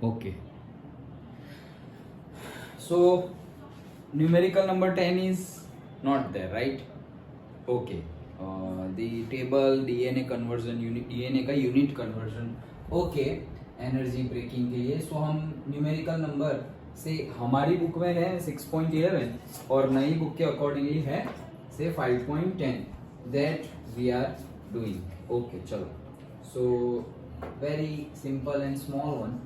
Okay. So numerical number 10 is not there, right? Okay. The table DNA conversion unit, DNA का unit conversion. Okay. Energy breaking के लिए. सो हम numerical number से हमारी book में है 6.11 और नई बुक के अकॉर्डिंगली है से 5.10 that we are doing. Okay चलो. So very simple and small one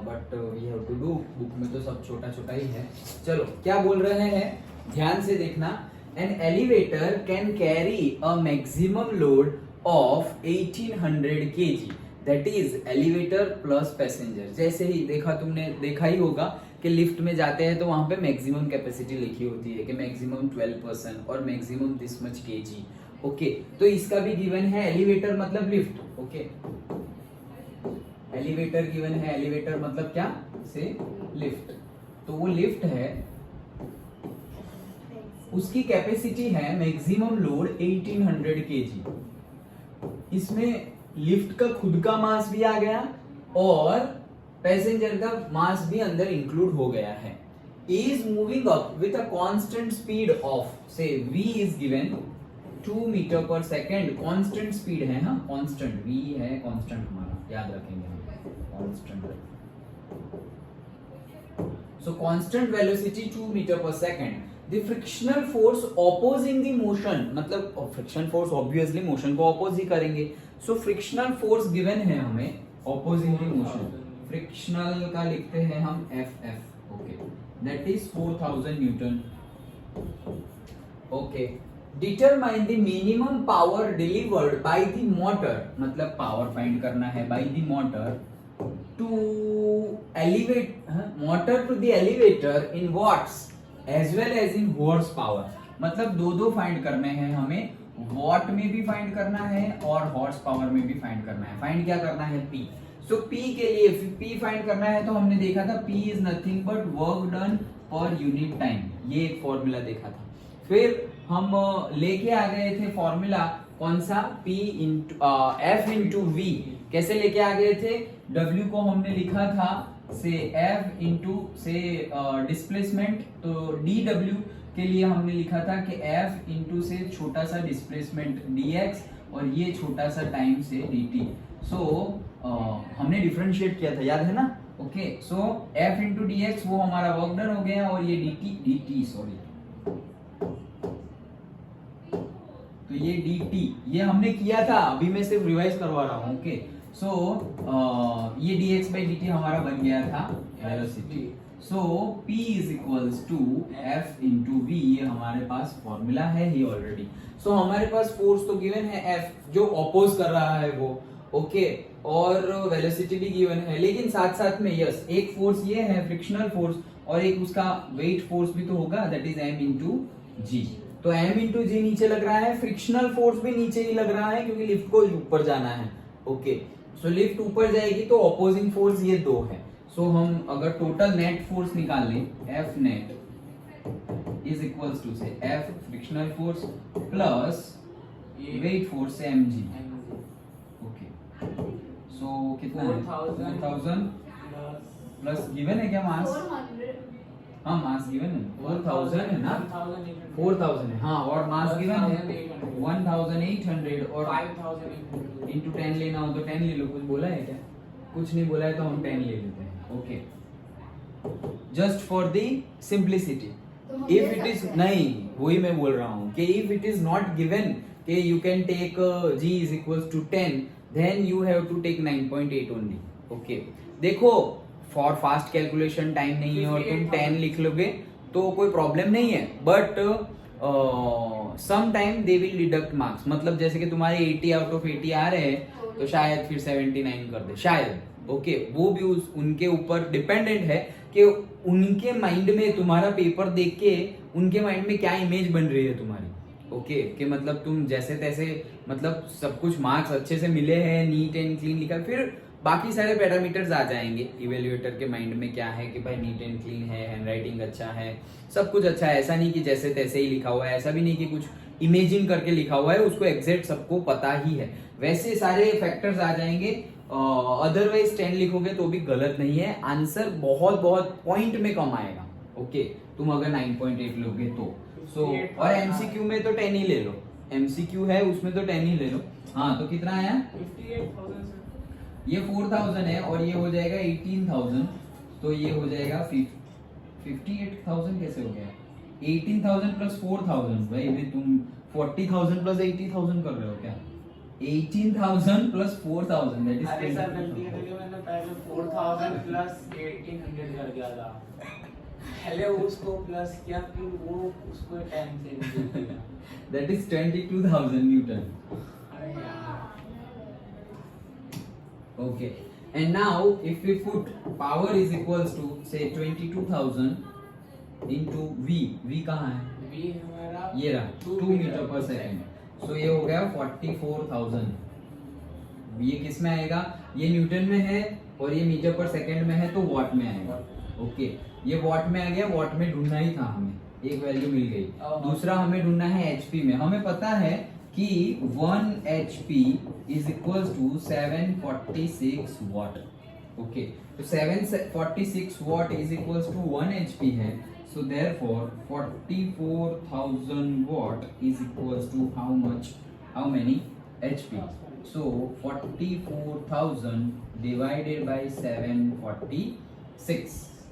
but we have to do. Book में तो सब छोटा छोटा ही है. चलो क्या बोल रहे हैं ध्यान से देखना. An elevator can carry a maximum load of 1800 kg. That is elevator plus passenger. जैसे ही तुमने देखा ही होगा कि लिफ्ट में जाते हैं तो वहां पे मैक्सिमम कैपेसिटी लिखी होती है कि मैक्सिमम 12% और maximum this much KG. Okay तो इसका भी गिवन है. एलिवेटर मतलब लिफ्ट. ओके एलिवेटर गिवन है. एलिवेटर मतलब क्या से लिफ्ट. तो वो लिफ्ट है, उसकी कैपेसिटी है मैक्सिमम लोड 1800 kg. इसमें लिफ्ट का खुद का मास भी आ गया और पैसेंजर का मास भी अंदर इंक्लूड हो गया है. Is moving up with a constant speed of से v इज गिवन 2 मीटर पर सेकेंड. कांस्टेंट स्पीड है. हाँ कांस्टेंट v है. कांस्टेंट हमारा याद रखेंगे हम. Constant. So constant velocity 2 metre पर second. The frictional force opposing the motion, मतलब फ्रिक्शन फोर्स ऑब्वियसली मोशन को ऑपोज ही करेंगे. सो फ्रिक्शनल फोर्स गिवन है हमें ऑपोजिंग द मोशन. फ्रिक्शनल का लिखते हैं हम FF. Okay that is 4000 newton. Okay determine the minimum power delivered by the motor. मतलब पावर फाइंड करना है by the motor to elevate motor to the elevator in watts as well as in horse power. मतलब दो find करने हैं हमें. What में भी फाइंड करना है और हॉर्स पावर में भी फाइंड करना है. फाइंड क्या करना है P. सो P के लिए P फाइंड करना है तो हमने देखा था P is nothing but work done per unit time. ये एक फॉर्मूला देखा था. फिर हम लेके आ गए थे फॉर्मूला कौन सा P F इंटू V. कैसे लेके आ गए थे. W को हमने लिखा था से F इंटू से डिस्प्लेसमेंट. तो dW के लिए हमने लिखा था कि F इंटू से छोटा सा डिस्प्लेसमेंट dx और ये छोटा सा टाइम से dt. सो हमने डिफरेंशिएट किया था याद है ना. Okay so F into dx वो हमारा वर्क डन हो गया और ये dt सॉरी तो ये dt ये हमने किया था. अभी मैं सिर्फ रिवाइज करवा रहा हूँ. ओके सो ये dx by dt हमारा बन गया था velocity. So p is equals to f into v. ये हमारे पास फॉर्मूला है ही ऑलरेडी. सो हमारे पास फोर्स तो गिवन है f जो अपोज कर रहा है वो. ओके और वेलोसिटी भी गिवन है. लेकिन साथ साथ में यस एक फोर्स ये है फ्रिक्शनल फोर्स और एक उसका वेट फोर्स भी तो होगा that is m into g. तो m इंटू जी नीचे लग रहा है. फ्रिक्शनल फोर्स भी नीचे ही लग रहा है क्योंकि लिफ्ट को ऊपर जाना है. ओके सो लिफ्ट ऊपर जाएगी तो ऑपोजिंग फोर्स ये दो है. सो हम अगर टोटल नेट फोर्स निकाल लें F net is equals to say F frictional force plus weight force say mg. Okay so कितना है 4000 प्लस गिवन है क्या मास. हाँ मास गिवन है 4000 है ना. 4000 है हाँ और मास गिवन है 1800 और 5000 इंटू 10 लेना हो तो 10 ले लो. कुछ बोला है क्या. कुछ नहीं बोला है तो हम 10 ले लेते हैं. Okay just for the simplicity. If it is नहीं वही मैं बोल रहा हूँ कि if it is not given कि you can take g is equals to 10 then you have to take 9.8 only. Okay देखो फॉर फास्ट कैलकुलेशन टाइम नहीं है और तुम 10 लिख लोगे तो कोई प्रॉब्लम नहीं है. But some time they will deduct marks. मतलब जैसे कि तुम्हारे 80 आउट ऑफ 80 आ रहे हैं तो शायद फिर 79 कर दे शायद. ओके वो भी उनके ऊपर डिपेंडेंट है कि उनके माइंड में तुम्हारा पेपर देख के उनके माइंड में क्या इमेज बन रही है तुम्हारी. ओके कि मतलब तुम जैसे तैसे मतलब सब कुछ मार्क्स अच्छे से मिले हैं नीट एंड क्लीन लिखा. फिर बाकी सारे पैरामीटर्स आ जाएंगे इवेल्युएटर के माइंड में क्या है कि भाई नीट एंड क्लीन है, हैंडराइटिंग अच्छा है, सब कुछ अच्छा है. ऐसा नहीं कि जैसे तैसे ही लिखा हुआ है. ऐसा भी नहीं कि कुछ इमेजिन करके लिखा हुआ है. उसको एग्जैक्ट सबको पता ही है. वैसे सारे फैक्टर्स आ जाएंगे अदरवाइज 10 लिखोगे तो भी गलत नहीं है, आंसर बहुत बहुत पॉइंट में कम आएगा। ओके, तुम अगर 9.8 लोगे तो सो और एमसीक्यू में तो 10 ही ले लो, एमसीक्यू है उसमें तो 10 ही ले लो। हाँ तो कितना आया? 58,000 ये 4,000 है और ये हो जाएगा 18,000, तो ये हो जाएगा 58,000 कैसे हो गया? 18,000 प्लस 4,000, भाई भी तुम 40,000 प्लस 80,000 कर रहे हो क्या? 18,000 प्लस 4,000 दैट अरे सर इज गलती कर दी मैंने, पहले 4,000 प्लस 1,800 कर दिया था, पहले उसको प्लस किया फिर वो उसको टाइम से निकाल दिया। That is 22,000 Newton. अरे यार Okay, and now if we put power is equals to say 22,000 into V कहाँ है? V हमारा ये रहा 2 मीटर पर सेकेंड, सो ये हो गया 44,000। ये किस में आएगा? ये न्यूटन में है और ये मीटर पर सेकेंड में है तो वॉट में आएगा। ओके, ये वॉट में आ गया, वॉट में ढूंढना ही था हमें, एक वैल्यू मिल गई। दूसरा हमें ढूंढना है एचपी में। हमें पता है कि 1 HP is equals to 746 watt। Okay, तो 746 watt is equals to 1 HP है, so therefore 44,000 watt is equals to how much? How many HP? So 44,000 divided by 746,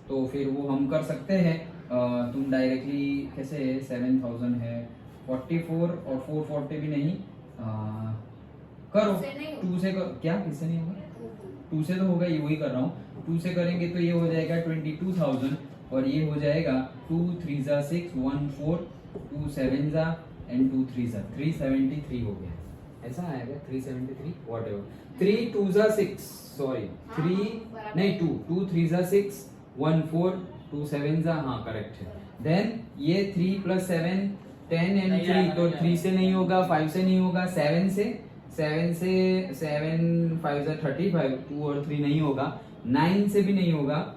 तो फिर वो हम कर सकते हैं। तुम डायरेक्टली कैसे, 7,000 है 44 और 440 भी नहीं, करो 2 से क्या, किससे नहीं होगा? 2 से तो होगा, ये वही कर रहा हूँ। 2 से करेंगे तो ये हो जाएगा 22,000 और ये हो जाएगा 2 3 जा 6 1 4 2 7 जा एंड 2 3 जा 373 हो गया। ऐसा आएगा 373 व्हाटएवर। 3 2 जा 6 सॉरी 3 नहीं 2 2 3 जा 6 1 4 2 7 जा, हाँ करेक्ट है। देन ये 3 प्लस 7 10 एंड 3, तो 3 से नहीं होगा, 5 से नहीं होगा, 7 से 7 5 जा 35, 2 और 3 नहीं होगा, 9 से भी नहीं होगा।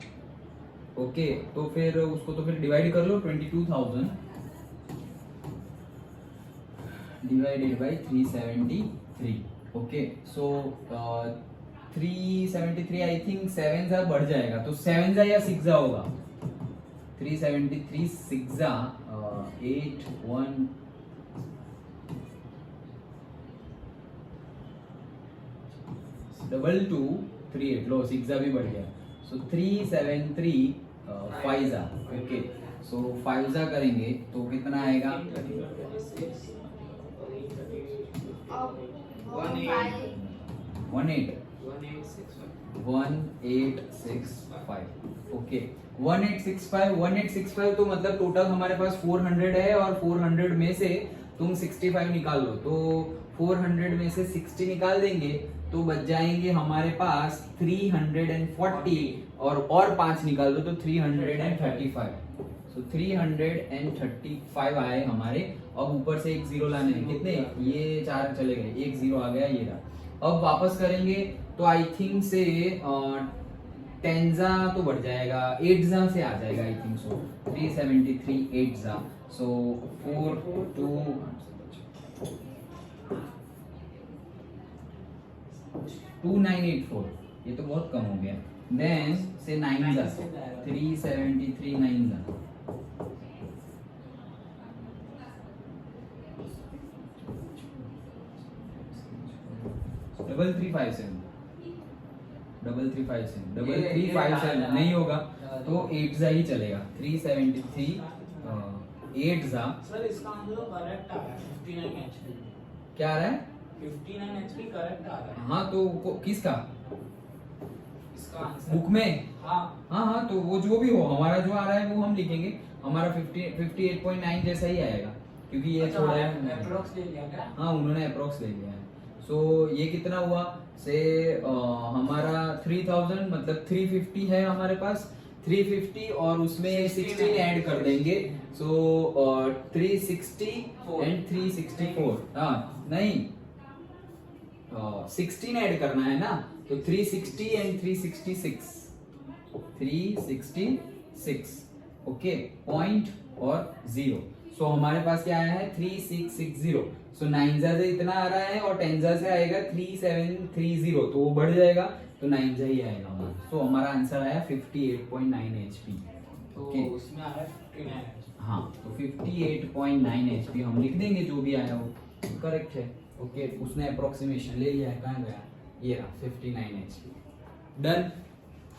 ओके, तो फिर उसको तो फिर डिवाइड कर लो, 22,000 divided by 373। Okay, so 373 I think 7 जा बढ़ जाएगा, तो 7 जा या 6 जा होगा। 373 6 जा 8 1 2 3 8 लो 6 जा भी बढ़ गया, सो 373 5 जा। ओके, सो 5 जा करेंगे तो कितना आएगा? 1865। ओके, 1865 तो मतलब टोटल हमारे पास 400 है और 400 में से तुम 65 निकाल लो, तो 400 में से 60 निकाल देंगे तो बच जाएंगे हमारे पास 340 और 5 निकाल दो तो 335। सो 335 आए हमारे। अब ऊपर से एक जीरो लाने हैं, कितने? ये 4 चले गए, एक जीरो आ गया, ये रहा। अब वापस करेंगे तो आई थिंक से 10 जा तो बढ़ जाएगा, 8 जा से आ जाएगा आई थिंक सो 373 8 जा, सो 2984, ये तो बहुत कम हो गया। देन से 9 जा 373 9 जा 3357 नहीं होगा तो 8 जा ही चलेगा। 373 8 जा, सर इसका आंसर तो करेक्ट आ रहा है, 59 एचपी। क्या आ रहा है? 59 एचपी करेक्ट आ रहा है। हाँ तो किसका? इसका आंसर बुक में? हाँ हाँ तो वो जो भी हो, हमारा जो आ रहा है वो हम लिखेंगे, हमारा 58.9 जैसा ही आएगा क्योंकि ये थोड़ा अप्रोक्स ले लिया क्या? हाँ उन्होंने अप्रोक्स ले लिया है। सो ये कितना हुआ से हमारा 3000 मतलब 350 है हमारे पास, 350 और उसमें 16 ऐड कर देंगे, सो 360 एंड 364। हाँ नहीं 16 ऐड करना है ना, तो 360 एंड 366 ओके, पॉइंट और 0। सो हमारे पास क्या आया है 3660। सो 9 से इतना आ रहा है और 10 से आएगा 3730, तो वो बढ़ जाएगा तो 9 ही आएगा हमारा। सो हमारा आंसर आया 58.9 HP। तो ओके उसमें आ रहा है 59। हाँ, तो 58.9 HP हम लिख देंगे, जो भी आया वो करेक्ट है। ओके उसने अप्रोक्सीमेशन ले लिया है, कहाँ गया, ये रहा 59 HP। डन।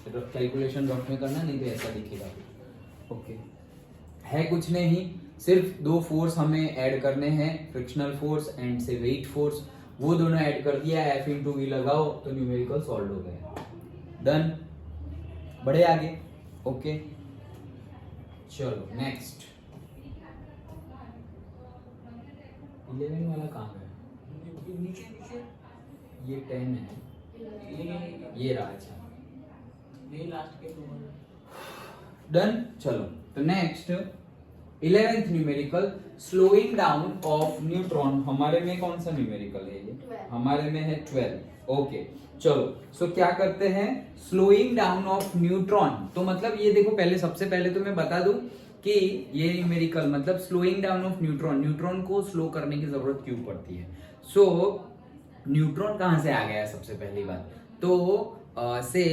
कैलकुलेशन डॉट में करना, नहीं तो ऐसा दिखेगा। ओके है कुछ नहीं, सिर्फ दो फोर्स हमें ऐड करने हैं, फ्रिक्शनल फोर्स एंड से वेट फोर्स, वो दोनों ऐड कर दिया, F इंटू वी लगाओ तो न्यूमेरिकल सॉल्व हो गया। डन, बढ़े आगे। ओके चलो नेक्स्ट 11 वाला कहाँ गया, नीचे नीचे ये 10 है, ये रहा। अच्छा ये लास्ट के दो। डन। चलो तो next 11th numerical, slowing down of neutron. हमारे में कौन सा न्यूमेरिकल है ये? 12। हमारे में है 12। ओके चलो, सो क्या करते हैं, स्लोइंग डाउन ऑफ न्यूट्रॉन। तो मतलब ये देखो, पहले सबसे पहले तो मैं बता दूं कि ये न्यूमेरिकल मतलब slowing down of neutron, neutron को स्लो करने की जरूरत क्यों पड़ती है। सो न्यूट्रॉन कहां से आ गया है, सबसे पहली बात तो से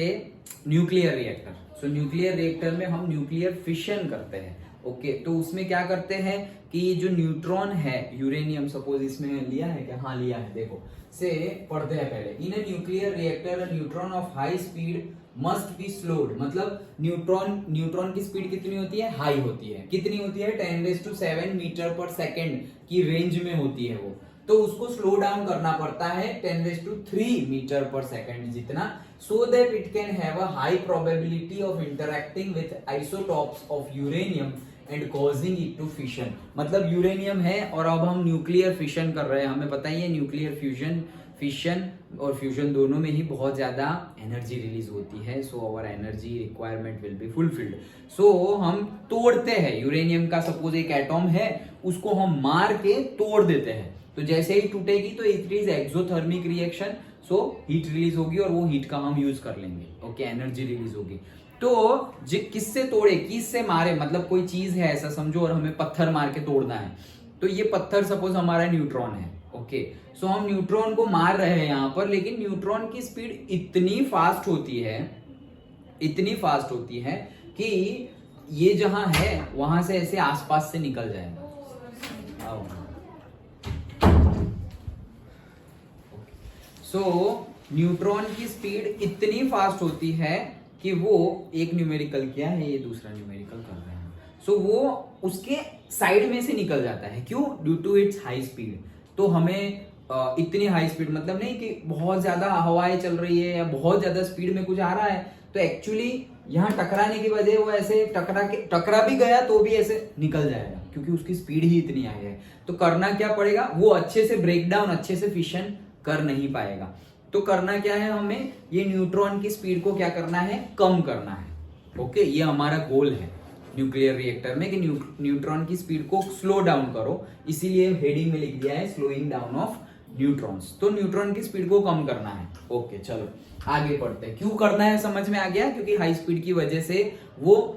न्यूक्लियर रिएक्टर। सो न्यूक्लियर रिएक्टर में हम न्यूक्लियर फिशन करते हैं। ओके तो उसमें क्या करते हैं कि जो न्यूट्रॉन है, यूरेनियम सपोज इसमें लिया है क्या, हाँ लिया है, देखो से पढ़ते हैं पहले। In a nuclear reactor neutron of high speed must be slowed. मतलब न्यूट्रॉन की स्पीड कितनी होती है, हाई होती है। कितनी होती है, 10⁷ मीटर पर सेकेंड की रेंज में होती है वो, तो उसको स्लो डाउन करना पड़ता है 10⁵ मीटर पर सेकेंड जितना, so that it can have a high probability of interacting with isotopes of uranium and causing it to fission. मतलब यूरेनियम है और अब हम न्यूक्लियर फिशन कर रहे हैं। हमें पता ही है न्यूक्लियर फिशन और फ्यूजन दोनों में ही बहुत ज्यादा एनर्जी रिलीज होती है। So our energy requirement will be fulfilled. So हम तोड़ते हैं यूरेनियम का, सपोज एक एटॉम है, उसको हम मार के तोड़ देते हैं, तो जैसे ही टूटेगी तो it is exothermic reaction, so heat release होगी और वो हीट का हम यूज कर लेंगे। ओके एनर्जी रिलीज होगी। तो किससे तोड़े, किससे मारे, मतलब कोई चीज है ऐसा समझो और हमें पत्थर मार के तोड़ना है, तो ये पत्थर सपोज हमारा न्यूट्रॉन है। ओके सो हम न्यूट्रॉन को मार रहे हैं यहाँ पर, लेकिन न्यूट्रॉन की स्पीड इतनी फास्ट होती है कि ये जहां है वहां से ऐसे आसपास से निकल जाएगा। सो न्यूट्रॉन की स्पीड इतनी फास्ट होती है कि वो एक न्यूमेरिकल किया है, ये दूसरा न्यूमेरिकल कर रहे हैं, सो वो उसके साइड में से निकल जाता है। क्यों? Due to its high speed. तो हमें इतनी हाई स्पीड मतलब नहीं कि बहुत ज्यादा हवाएं चल रही है या बहुत ज्यादा स्पीड में कुछ आ रहा है, तो एक्चुअली यहाँ टकराने की वजह वो ऐसे टकरा भी गया तो भी ऐसे निकल जाएगा, क्योंकि उसकी स्पीड ही इतनी आई है। तो करना क्या पड़ेगा, वो अच्छे से ब्रेक डाउन, अच्छे से फिशन कर नहीं पाएगा। तो करना क्या है, हमें ये न्यूट्रॉन की स्पीड को क्या करना है, कम करना है। ओके ये हमारा गोल है न्यूक्लियर रिएक्टर में कि न्यूट्रॉन की स्पीड को स्लो डाउन करो, इसीलिए हेडिंग में लिख दिया है स्लोइंग डाउन ऑफ न्यूट्रॉन्स। तो न्यूट्रॉन की स्पीड को कम करना है। ओके चलो आगे पढ़ते हैं। क्यों करना है समझ में आ गया, क्योंकि हाई स्पीड की वजह से वो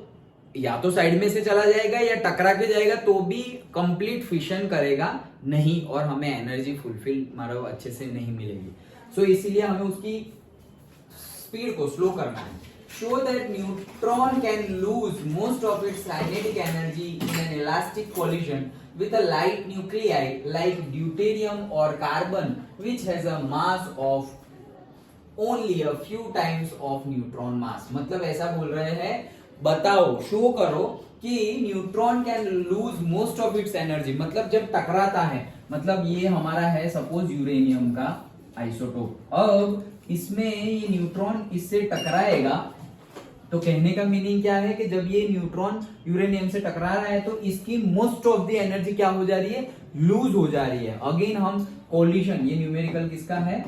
या तो साइड में से चला जाएगा या टकरा के जाएगा, तो भी कंप्लीट फिशन करेगा नहीं और हमें एनर्जी फुलफिल मतलब अच्छे से नहीं मिलेगी। सो इसीलिए हमें उसकी स्पीड को स्लो करना है। Show that neutron can lose most of its kinetic energy in an elastic collision with a light nuclei like deuterium or carbon which has a mass of only a few times of neutron mass। मतलब ऐसा बोल रहे हैं, बताओ show करो कि neutron can lose most of its energy, मतलब जब टकराता है, मतलब ये हमारा है सपोज यूरेनियम का आइसोटोप, अब इसमें ये न्यूट्रॉन इससे टकराएगा, तो कहने का मीनिंग क्या है कि जब ये न्यूट्रॉन यूरेनियम से टकरा रहा है तो इसकी मोस्ट ऑफ द एनर्जी क्या हो जा रही है, लूज हो जा रही है। अगेन हम कोलिजन, ये न्यूमेरिकल किसका है,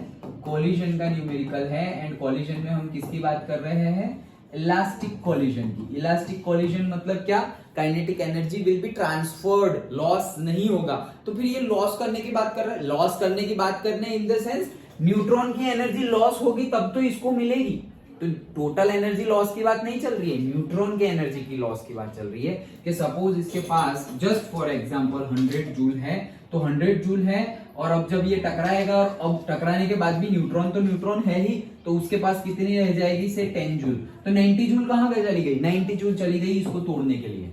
कोलिजन का न्यूमेरिकल है, एंड कोलिजन में हम किसकी बात कर रहे हैं, इलास्टिक कोलिजन की। इलास्टिक कोलिजन मतलब क्या, kinetic energy will be transferred, loss नहीं होगा। तो फिर ये लॉस करने की बात कर रहे हैं, लॉस करने की बात करने इन द सेंस न्यूट्रॉन की एनर्जी लॉस होगी तब तो इसको मिलेगी, तो तो टोटल एनर्जी लॉस की बात नहीं चल रही है, न्यूट्रॉन के एनर्जी की लॉस की बात चल रही है कि सपोज इसके पास जस्ट फॉर एग्जांपल 100 जूल है, तो 100 जूल है और अब जब ये टकराएगा और अब टकराने के बाद भी न्यूट्रॉन तो न्यूट्रॉन है ही, तो उसके पास कितनी रह जाएगी से 10 जूल, तो 90 जूल कहां पे चली गई, 90 जूल चली गई इसको तोड़ने के लिए।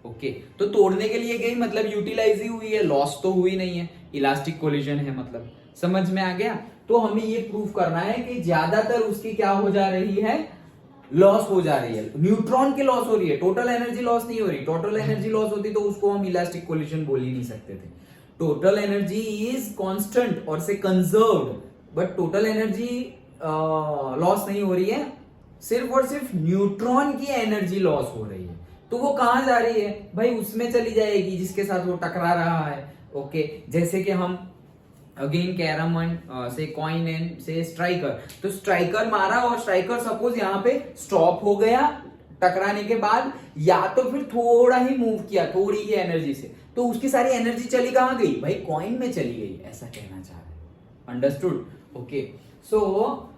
ओके तो तोड़ने के लिए गई मतलब यूटिलाइज ही हुई है, लॉस तो हुई नहीं है, इलास्टिक कोलिजन है मतलब, समझ में आ गया। तो हमें ये प्रूव करना है कि ज्यादातर उसकी क्या हो जा रही है, लॉस हो जा रही है, न्यूट्रॉन की लॉस हो रही है, टोटल एनर्जी लॉस नहीं हो रही। टोटल एनर्जी लॉस होती तो उसको हम इलास्टिक कोलिजन बोल ही नहीं सकते थे। टोटल एनर्जी इज कांस्टेंट और से conserved, but total energy loss नहीं हो रही है, सिर्फ और सिर्फ न्यूट्रॉन की एनर्जी लॉस हो रही है। तो वो कहां जा रही है भाई, उसमें चली जाएगी जिसके साथ वो टकरा रहा है। ओके जैसे कि हम अगेन कैरम से कॉइन एंड से स्ट्राइकर, तो स्ट्राइकर मारा और स्ट्राइकर सपोज यहाँ पे स्टॉप हो गया टकराने के बाद, या तो फिर थोड़ा ही मूव किया थोड़ी ही एनर्जी से, तो उसकी सारी एनर्जी चली कहां गई भाई, कॉइन में चली गई, ऐसा कहना चाह रहे हैं। अंडरस्टूड? ओके सो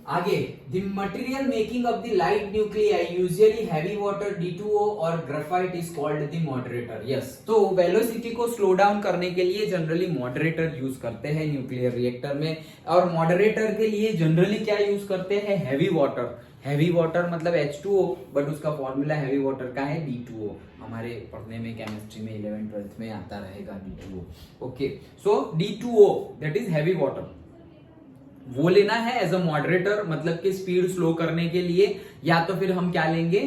आगे, the material making of the light nuclei usually heavy water D2O और graphite is called the moderator. Yes. तो velocity को स्लो डाउन करने के लिए जनरली मॉडरेटर यूज करते हैं न्यूक्लियर रिएक्टर में, और मॉडरेटर के लिए जनरली क्या यूज करते हैं, हैवी वाटर। हैवी वाटर मतलब H2O, बट उसका फॉर्मूला हैवी वाटर का है D2O, हमारे पढ़ने में केमिस्ट्री में 11th-12th में आता रहेगा D2O। Okay so D2O that is heavy water, वो लेना है एज अ मॉडरेटर, मतलब कि स्पीड स्लो करने के लिए, या तो फिर हम क्या लेंगे,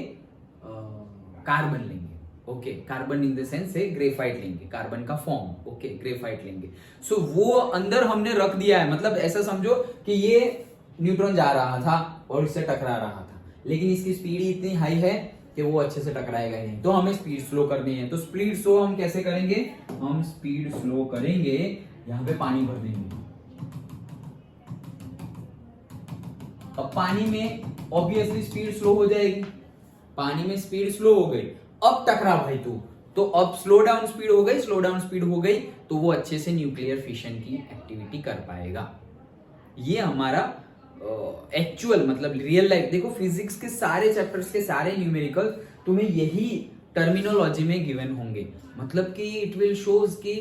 कार्बन लेंगे। Okay carbon in the sense से ग्रेफाइट लेंगे, कार्बन का फॉर्म। ओके ग्रेफाइट लेंगे। सो वो अंदर हमने रख दिया है, मतलब ऐसा समझो कि ये न्यूट्रॉन जा रहा था और इससे टकरा रहा था, लेकिन इसकी स्पीड इतनी हाई है कि वो अच्छे से टकराएगा ही नहीं, तो हमें स्पीड स्लो करनी है। तो स्पीड स्लो हम कैसे करेंगे, हम स्पीड स्लो करेंगे, यहां पे पानी भर देंगे। अब पानी में ऑब्वियसली स्पीड स्लो हो जाएगी, पानी में स्पीड स्लो हो गई, अब टकरा भाई तू, तो अब स्लो डाउन स्पीड हो गई, स्लो डाउन स्पीड हो गई, तो वो अच्छे से न्यूक्लियर फिशन की एक्टिविटी कर पाएगा। ये हमारा एक्चुअल मतलब रियल लाइफ, देखो फिजिक्स के सारे चैप्टर्स के सारे न्यूमेरिकल तुम्हें यही टर्मिनोलॉजी में गिवन होंगे, मतलब कि इट विल शोज कि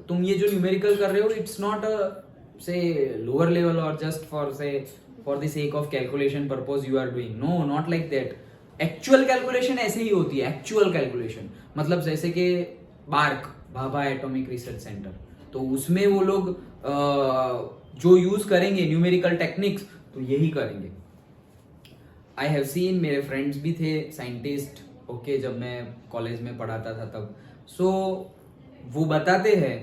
तुम ये जो न्यूमेरिकल कर रहे हो it's not say lower level और just for the sake of calculation purpose you are doing, no not like that. Actual calculation ऐसे ही होती है, एक्चुअल कैलकुलेशन मतलब जैसे कि BARC Bhabha atomic research centre, तो उसमें वो लोग जो यूज करेंगे न्यूमेरिकल टेक्निक्स तो यही करेंगे। आई हैव सीन, मेरे फ्रेंड्स भी थे साइंटिस्ट, ओके जब मैं कॉलेज में पढ़ाता था तब, सो वो बताते हैं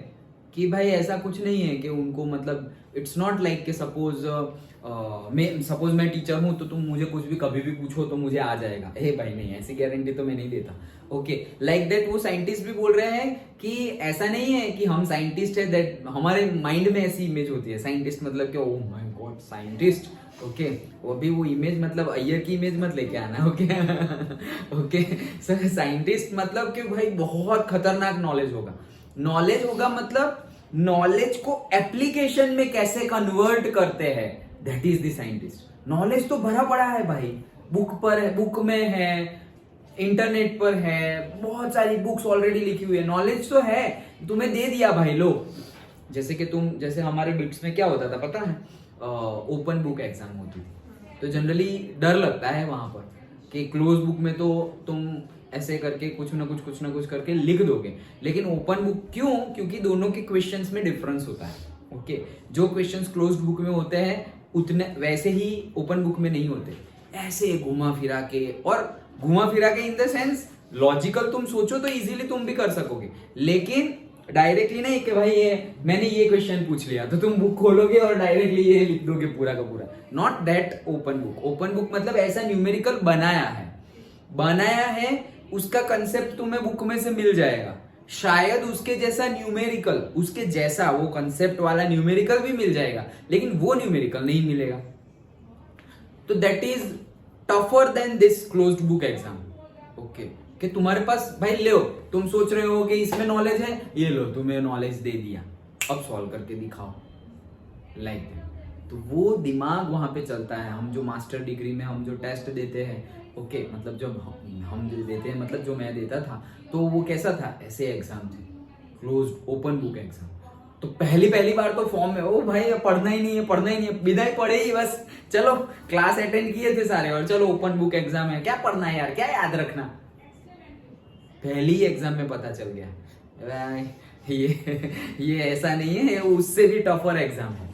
कि भाई ऐसा कुछ नहीं है कि उनको मतलब इट्स नॉट लाइक कि सपोज मैं टीचर हूं तो तुम मुझे कुछ भी कभी भी पूछो तो मुझे आ जाएगा, हे भाई नहीं, ऐसी गारंटी तो मैं नहीं देता। ओके लाइक दैट वो साइंटिस्ट भी बोल रहे हैं कि ऐसा नहीं है कि हम साइंटिस्ट है, दैट हमारे माइंड में ऐसी इमेज होती है साइंटिस्ट मतलब कि oh my God scientist. Okay वो भी वो इमेज मतलब अय्यर की इमेज मत लेके आना। ओके ओके सर साइंटिस्ट मतलब कि भाई बहुत खतरनाक नॉलेज होगा, नॉलेज होगा मतलब नॉलेज को एप्लीकेशन में कैसे कन्वर्ट करते हैं, that is the scientist. Knowledge तो भरा पड़ा है भाई, बुक पर है, बुक में है, इंटरनेट पर है, बहुत सारी बुक्स ऑलरेडी लिखी हुई है, नॉलेज तो है, तुम्हें दे दिया भाई लो। जैसे कि तुम, जैसे हमारे बिट्स में क्या होता था पता है, ओपन बुक एग्जाम होती थी, तो जनरली डर लगता है वहां पर कि क्लोज बुक में तो तुम ऐसे करके कुछ ना कुछ करके लिख दोगे, लेकिन ओपन बुक क्यों, क्योंकि दोनों के क्वेश्चंस में डिफरेंस होता है। ओके जो क्वेश्चंस क्लोज बुक में होते हैं उतने वैसे ही ओपन बुक में नहीं होते, ऐसे घुमा फिरा के, और घुमा फिरा के इन द सेंस लॉजिकल तुम सोचो तो इजीली तुम भी कर सकोगे, लेकिन डायरेक्टली नहीं कि भाई ये मैंने ये क्वेश्चन पूछ लिया तो तुम बुक खोलोगे और डायरेक्टली ये लिख दोगे पूरा का पूरा, not that open book. Open book मतलब ऐसा न्यूमेरिकल बनाया है, उसका कंसेप्ट तुम्हें बुक में से मिल जाएगा, शायद उसके जैसा न्यूमेरिकल, उसके जैसा वो कंसेप्ट वाला न्यूमेरिकल भी मिल जाएगा, लेकिन वो न्यूमेरिकल नहीं मिलेगा। तो that is tougher than this closed book exam. Okay कि तुम्हारे पास भाई लो, तुम सोच रहे हो कि इसमें नॉलेज है, ये लो तुम्हें नॉलेज दे दिया, अब सॉल्व करके दिखाओ, लाइक तो वो दिमाग वहां पे चलता है। हम जो मास्टर डिग्री में हम जो टेस्ट देते हैं, ओके, मतलब जब हम जो देते हैं, मतलब जो मैं देता था, तो वो कैसा था, ऐसे एग्जाम थे, क्लोज ओपन बुक एग्जाम। तो पहली बार तो फॉर्म में, ओ भाई पढ़ना ही नहीं है, बिना ही पढ़े ही बस, चलो क्लास अटेंड किए थे सारे और चलो ओपन बुक एग्जाम है, क्या पढ़ना है यार, क्या याद रखना। पहली एग्जाम में पता चल गया ये ऐसा नहीं है, ये उससे भी टफर एग्जाम है।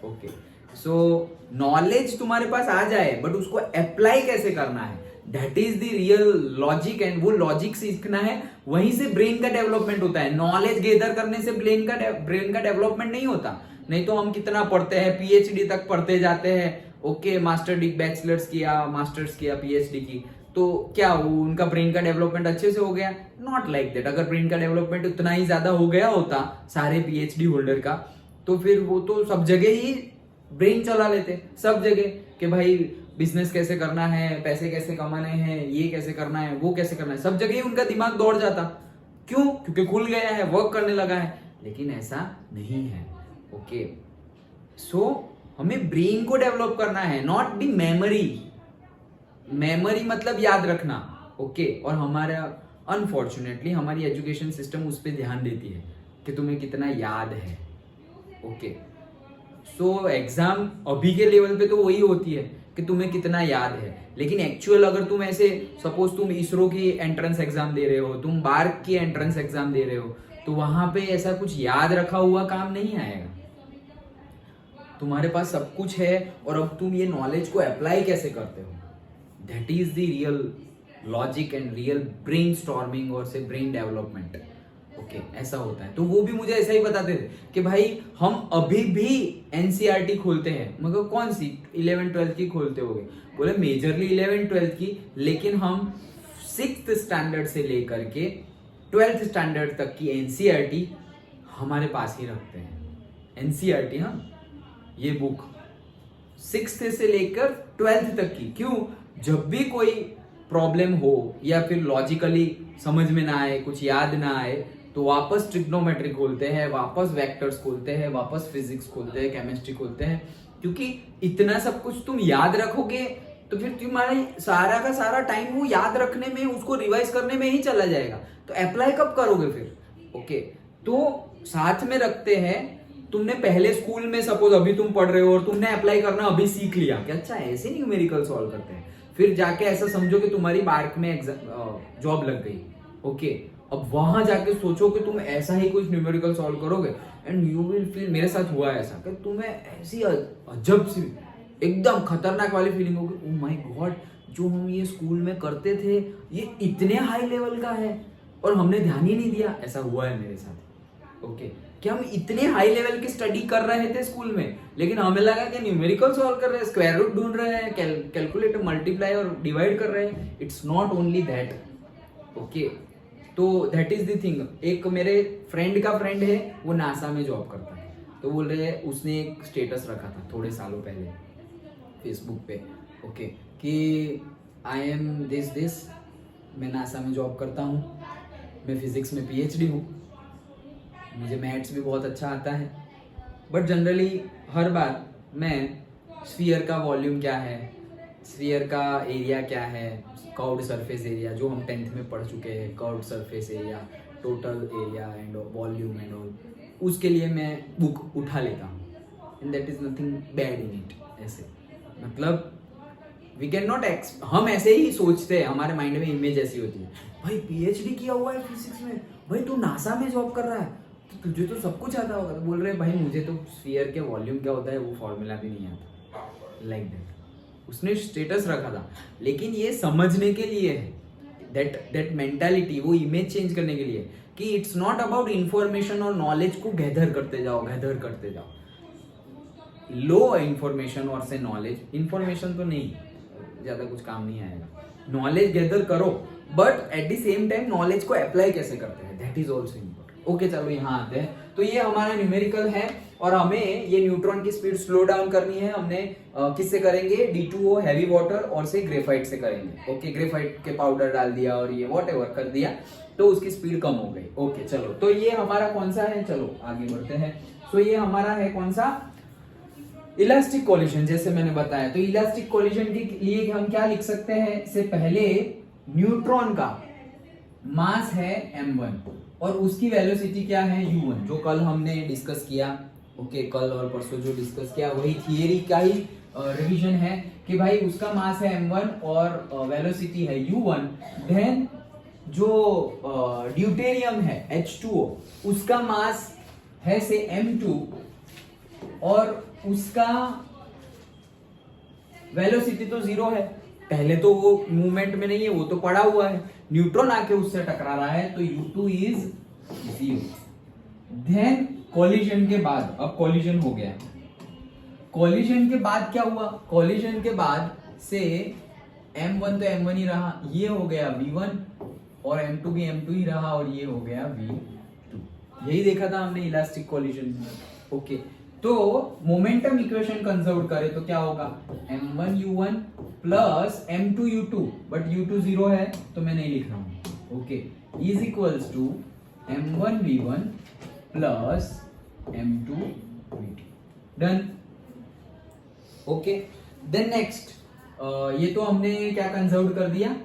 ओके, सो नॉलेज तुम्हारे पास आ जाए, बट उसको अप्लाई कैसे करना है, that is the real logic. And वो लॉजिक सीखना है, वहीं से ब्रेन का डेवलपमेंट होता है। नॉलेज गेदर करने से ब्रेन का डेवलपमेंट नहीं होता। नहीं तो हम कितना पढ़ते हैं, पीएचडी तक पढ़ते जाते हैं, ओके, मास्टर डिग्री, बैचलर्स किया, मास्टर्स किया, पीएचडी की, तो क्या वो उनका ब्रेन का डेवलपमेंट अच्छे से हो गया? Not like that. अगर ब्रेन का डेवलपमेंट उतना ही ज्यादा हो गया होता सारे पीएचडी होल्डर का, तो फिर वो तो सब जगह ही ब्रेन चला लेते, सब जगह, कि भाई बिजनेस कैसे करना है, पैसे कैसे कमाने हैं, ये कैसे करना है, वो कैसे करना है, सब जगह ही उनका दिमाग दौड़ जाता। क्यों? क्योंकि खुल गया है, वर्क करने लगा है। लेकिन ऐसा नहीं है। ओके, सो हमें ब्रेन को डेवलप करना है, नॉट द मेमोरी। मेमोरी मतलब याद रखना, ओके। और हमारा अनफॉर्चुनेटली हमारी एजुकेशन सिस्टम उस पर ध्यान देती है कि तुम्हें कितना याद है, ओके। सो एग्जाम अभी के लेवल पे तो वही होती है कि तुम्हें कितना याद है, लेकिन एक्चुअल अगर तुम ऐसे, सपोज तुम इसरो की एंट्रेंस एग्जाम दे रहे हो, तुम बार्क की एंट्रेंस एग्जाम दे रहे हो, तो वहां पे ऐसा कुछ याद रखा हुआ काम नहीं आएगा। तुम्हारे पास सब कुछ है, और अब तुम ये नॉलेज को अप्लाई कैसे करते हो, that is the real logic and real brain storming और से ब्रेन डेवलपमेंट। ओके, ऐसा होता है। तो वो भी मुझे ऐसा ही बताते थे कि भाई हम अभी भी एनसीईआरटी खोलते हैं। मगर कौन सी, 11th-12th की खोलते होगे? बोले मेजरली 11th-12th की, लेकिन हम 6th स्टैंडर्ड से लेकर के 12th स्टैंडर्ड तक की एनसीईआरटी हमारे पास ही रखते हैं। एनसीईआरटी, हाँ, ये बुक 6th से लेकर 12th तक की। क्यों? जब भी कोई प्रॉब्लम हो या फिर लॉजिकली समझ में ना आए, कुछ याद ना आए, तो वापस ट्रिग्नोमेट्री खोलते हैं, वापस वेक्टर्स खोलते हैं, वापस फिजिक्स खोलते हैं, केमिस्ट्री खोलते हैं। क्योंकि इतना सब कुछ तुम याद रखोगे तो फिर तुम्हारा सारा का सारा टाइम वो याद रखने में, उसको रिवाइज करने में ही चला जाएगा। तो अप्लाई कब करोगे फिर? ओके, तो साथ में रखते हैं। तुमने पहले स्कूल में, सपोज अभी तुम पढ़ रहे हो और तुमने अप्लाई करना अभी सीख लिया कि अच्छा ऐसे न्यूमेरिकल सॉल्व करते हैं, फिर जाके ऐसा समझो कि तुम्हारी बार्क में जॉब लग गई, ओके। अब वहां जाके सोचो कि तुम ऐसा ही कुछ न्यूमेरिकल सॉल्व करोगे, एंड यू विल फील, मेरे साथ हुआ ऐसा कि तुम्हें ऐसी अजब सी एकदम खतरनाक वाली फीलिंग होगी, ओ माय गॉड, जो हम ये स्कूल में करते थे ये इतने हाई लेवल का है और हमने ध्यान ही नहीं दिया। ऐसा हुआ है मेरे साथ, ओके, कि हम इतने हाई लेवल की स्टडी कर रहे थे स्कूल में, लेकिन हमें लगा कि न्यूमेरिकल सॉल्व कर रहे हैं, स्क्वायर रूट ढूंढ रहे हैं, कैलकुलेटर मल्टीप्लाई और डिवाइड कर रहे हैं। It's not only that, okay. तो दैट इज द थिंग। एक मेरे फ्रेंड का फ्रेंड है, वो नासा में जॉब करता है, तो बोल रहे हैं, उसने एक स्टेटस रखा था थोड़े सालों पहले फेसबुक पे, ओके, कि आई एम दिस, मैं नासा में जॉब करता हूँ, मैं फिजिक्स में पीएचडी हूँ, मुझे मैथ्स भी बहुत अच्छा आता है, बट जनरली हर बार मैं स्फीयर का वॉल्यूम क्या है, स्फीयर का एरिया क्या है, कर्व्ड सरफेस एरिया जो हम 10th में पढ़ चुके हैं, curved surface area, total area and volume and all, उसके लिए मैं बुक उठा लेता हूँ, and that is nothing bad in it. ऐसे मतलब वी कैन नॉट हम ऐसे ही सोचते हैं, हमारे माइंड में इमेज ऐसी होती है, भाई पीएचडी किया हुआ है फिजिक्स में, भाई तू नासा में जॉब कर रहा है, तो तुझे तो सब कुछ आता होगा। तो बोल रहे भाई मुझे तो स्फीयर के वॉल्यूम क्या होता है वो फॉर्मूला भी नहीं आता, लाइक दैट। उसने स्टेटस रखा था, लेकिन ये समझने के लिए है, दैट मेंटालिटी, वो इमेज चेंज करने के लिए, कि इट्स नॉट अबाउट इंफॉर्मेशन और नॉलेज को गैदर करते जाओ। लो इंफॉर्मेशन और से नॉलेज, इंफॉर्मेशन तो नहीं, ज्यादा कुछ काम नहीं आएगा, नॉलेज गैदर करो, but at the same time knowledge को अप्लाई कैसे करते हैं, that is also important. Okay, चलो यहाँ आते हैं। तो ये हमारा न्यूमेरिकल है, और हमें ये न्यूट्रॉन की स्पीड स्लो डाउन करनी है। हमने किससे करेंगे? D2O हैवी वाटर और से ग्रेफाइट से करेंगे। ओके, ग्रेफाइट के पाउडर डाल दिया और ये व्हाटएवर कर दिया, तो उसकी स्पीड कम हो गई। ओके, चलो, तो ये हमारा कौन सा है, चलो आगे बढ़ते हैं। तो ये हमारा है कौन सा? इलास्टिक कोलिजन जैसे मैंने बताया, तो इलास्टिक कोलिजन के लिए हम क्या लिख सकते हैं, इससे पहले न्यूट्रॉन का मास है m1 और उसकी वेलोसिटी क्या है u1, जो कल हमने डिस्कस किया। ओके, कल और परसों जो डिस्कस किया वही थियरी का ही रिवीजन है कि भाई उसका मास है m1 और वेलोसिटी है u1। देन जो ड्यूटेरियम है H2O उसका मास है से m2 और उसका वेलोसिटी तो 0 है, पहले तो वो मूवमेंट में नहीं है, वो तो पड़ा हुआ है, न्यूट्रॉन आके उससे टकरा रहा है, तो u2 इज 0। देन कोलिजन के बाद, अब कोलिजन हो गया, कोलिजन के बाद क्या हुआ, कोलिजन के बाद से m1 तो m1 ही रहा, ये हो गया v1 और m2 भी m2 ही रहा और ये हो गया v2। यही देखा था हमने इलास्टिक कोलिजन में। ओके, तो मोमेंटम इक्वेशन कंजर्व करें तो क्या होगा, m1 u1 plus m2 u2, but u2 0 है तो मैं नहीं लिख रहा हूं। Okay, is equals to m1 v1 plus m2 v2। Done. Okay, then next, ये तो हमने क्या कंजर्व कर दिया,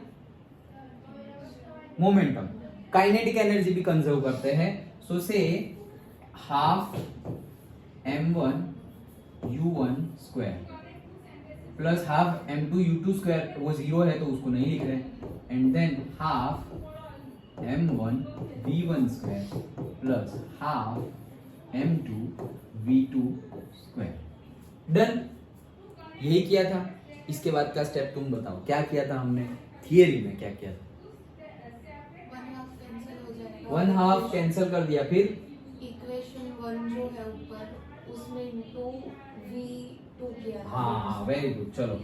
मोमेंटम। काइनेटिक एनर्जी भी कंजर्व करते हैं, so say half m1 u1 square plus half m2 u2 square, वो 0 है तो उसको नहीं लिख रहे, and then half m1 v1 square plus half m2 v2 square. Done. यही किया था। इसके बाद का स्टेप तुम बताओ, क्या किया था हमने थियरी में, क्या किया था? 1/2 कैंसिल कर दिया, फिर इक्वेशन 1 जो है ऊपर उसमें इनटू v2 किया। हाँ, वेरी गुड, चलो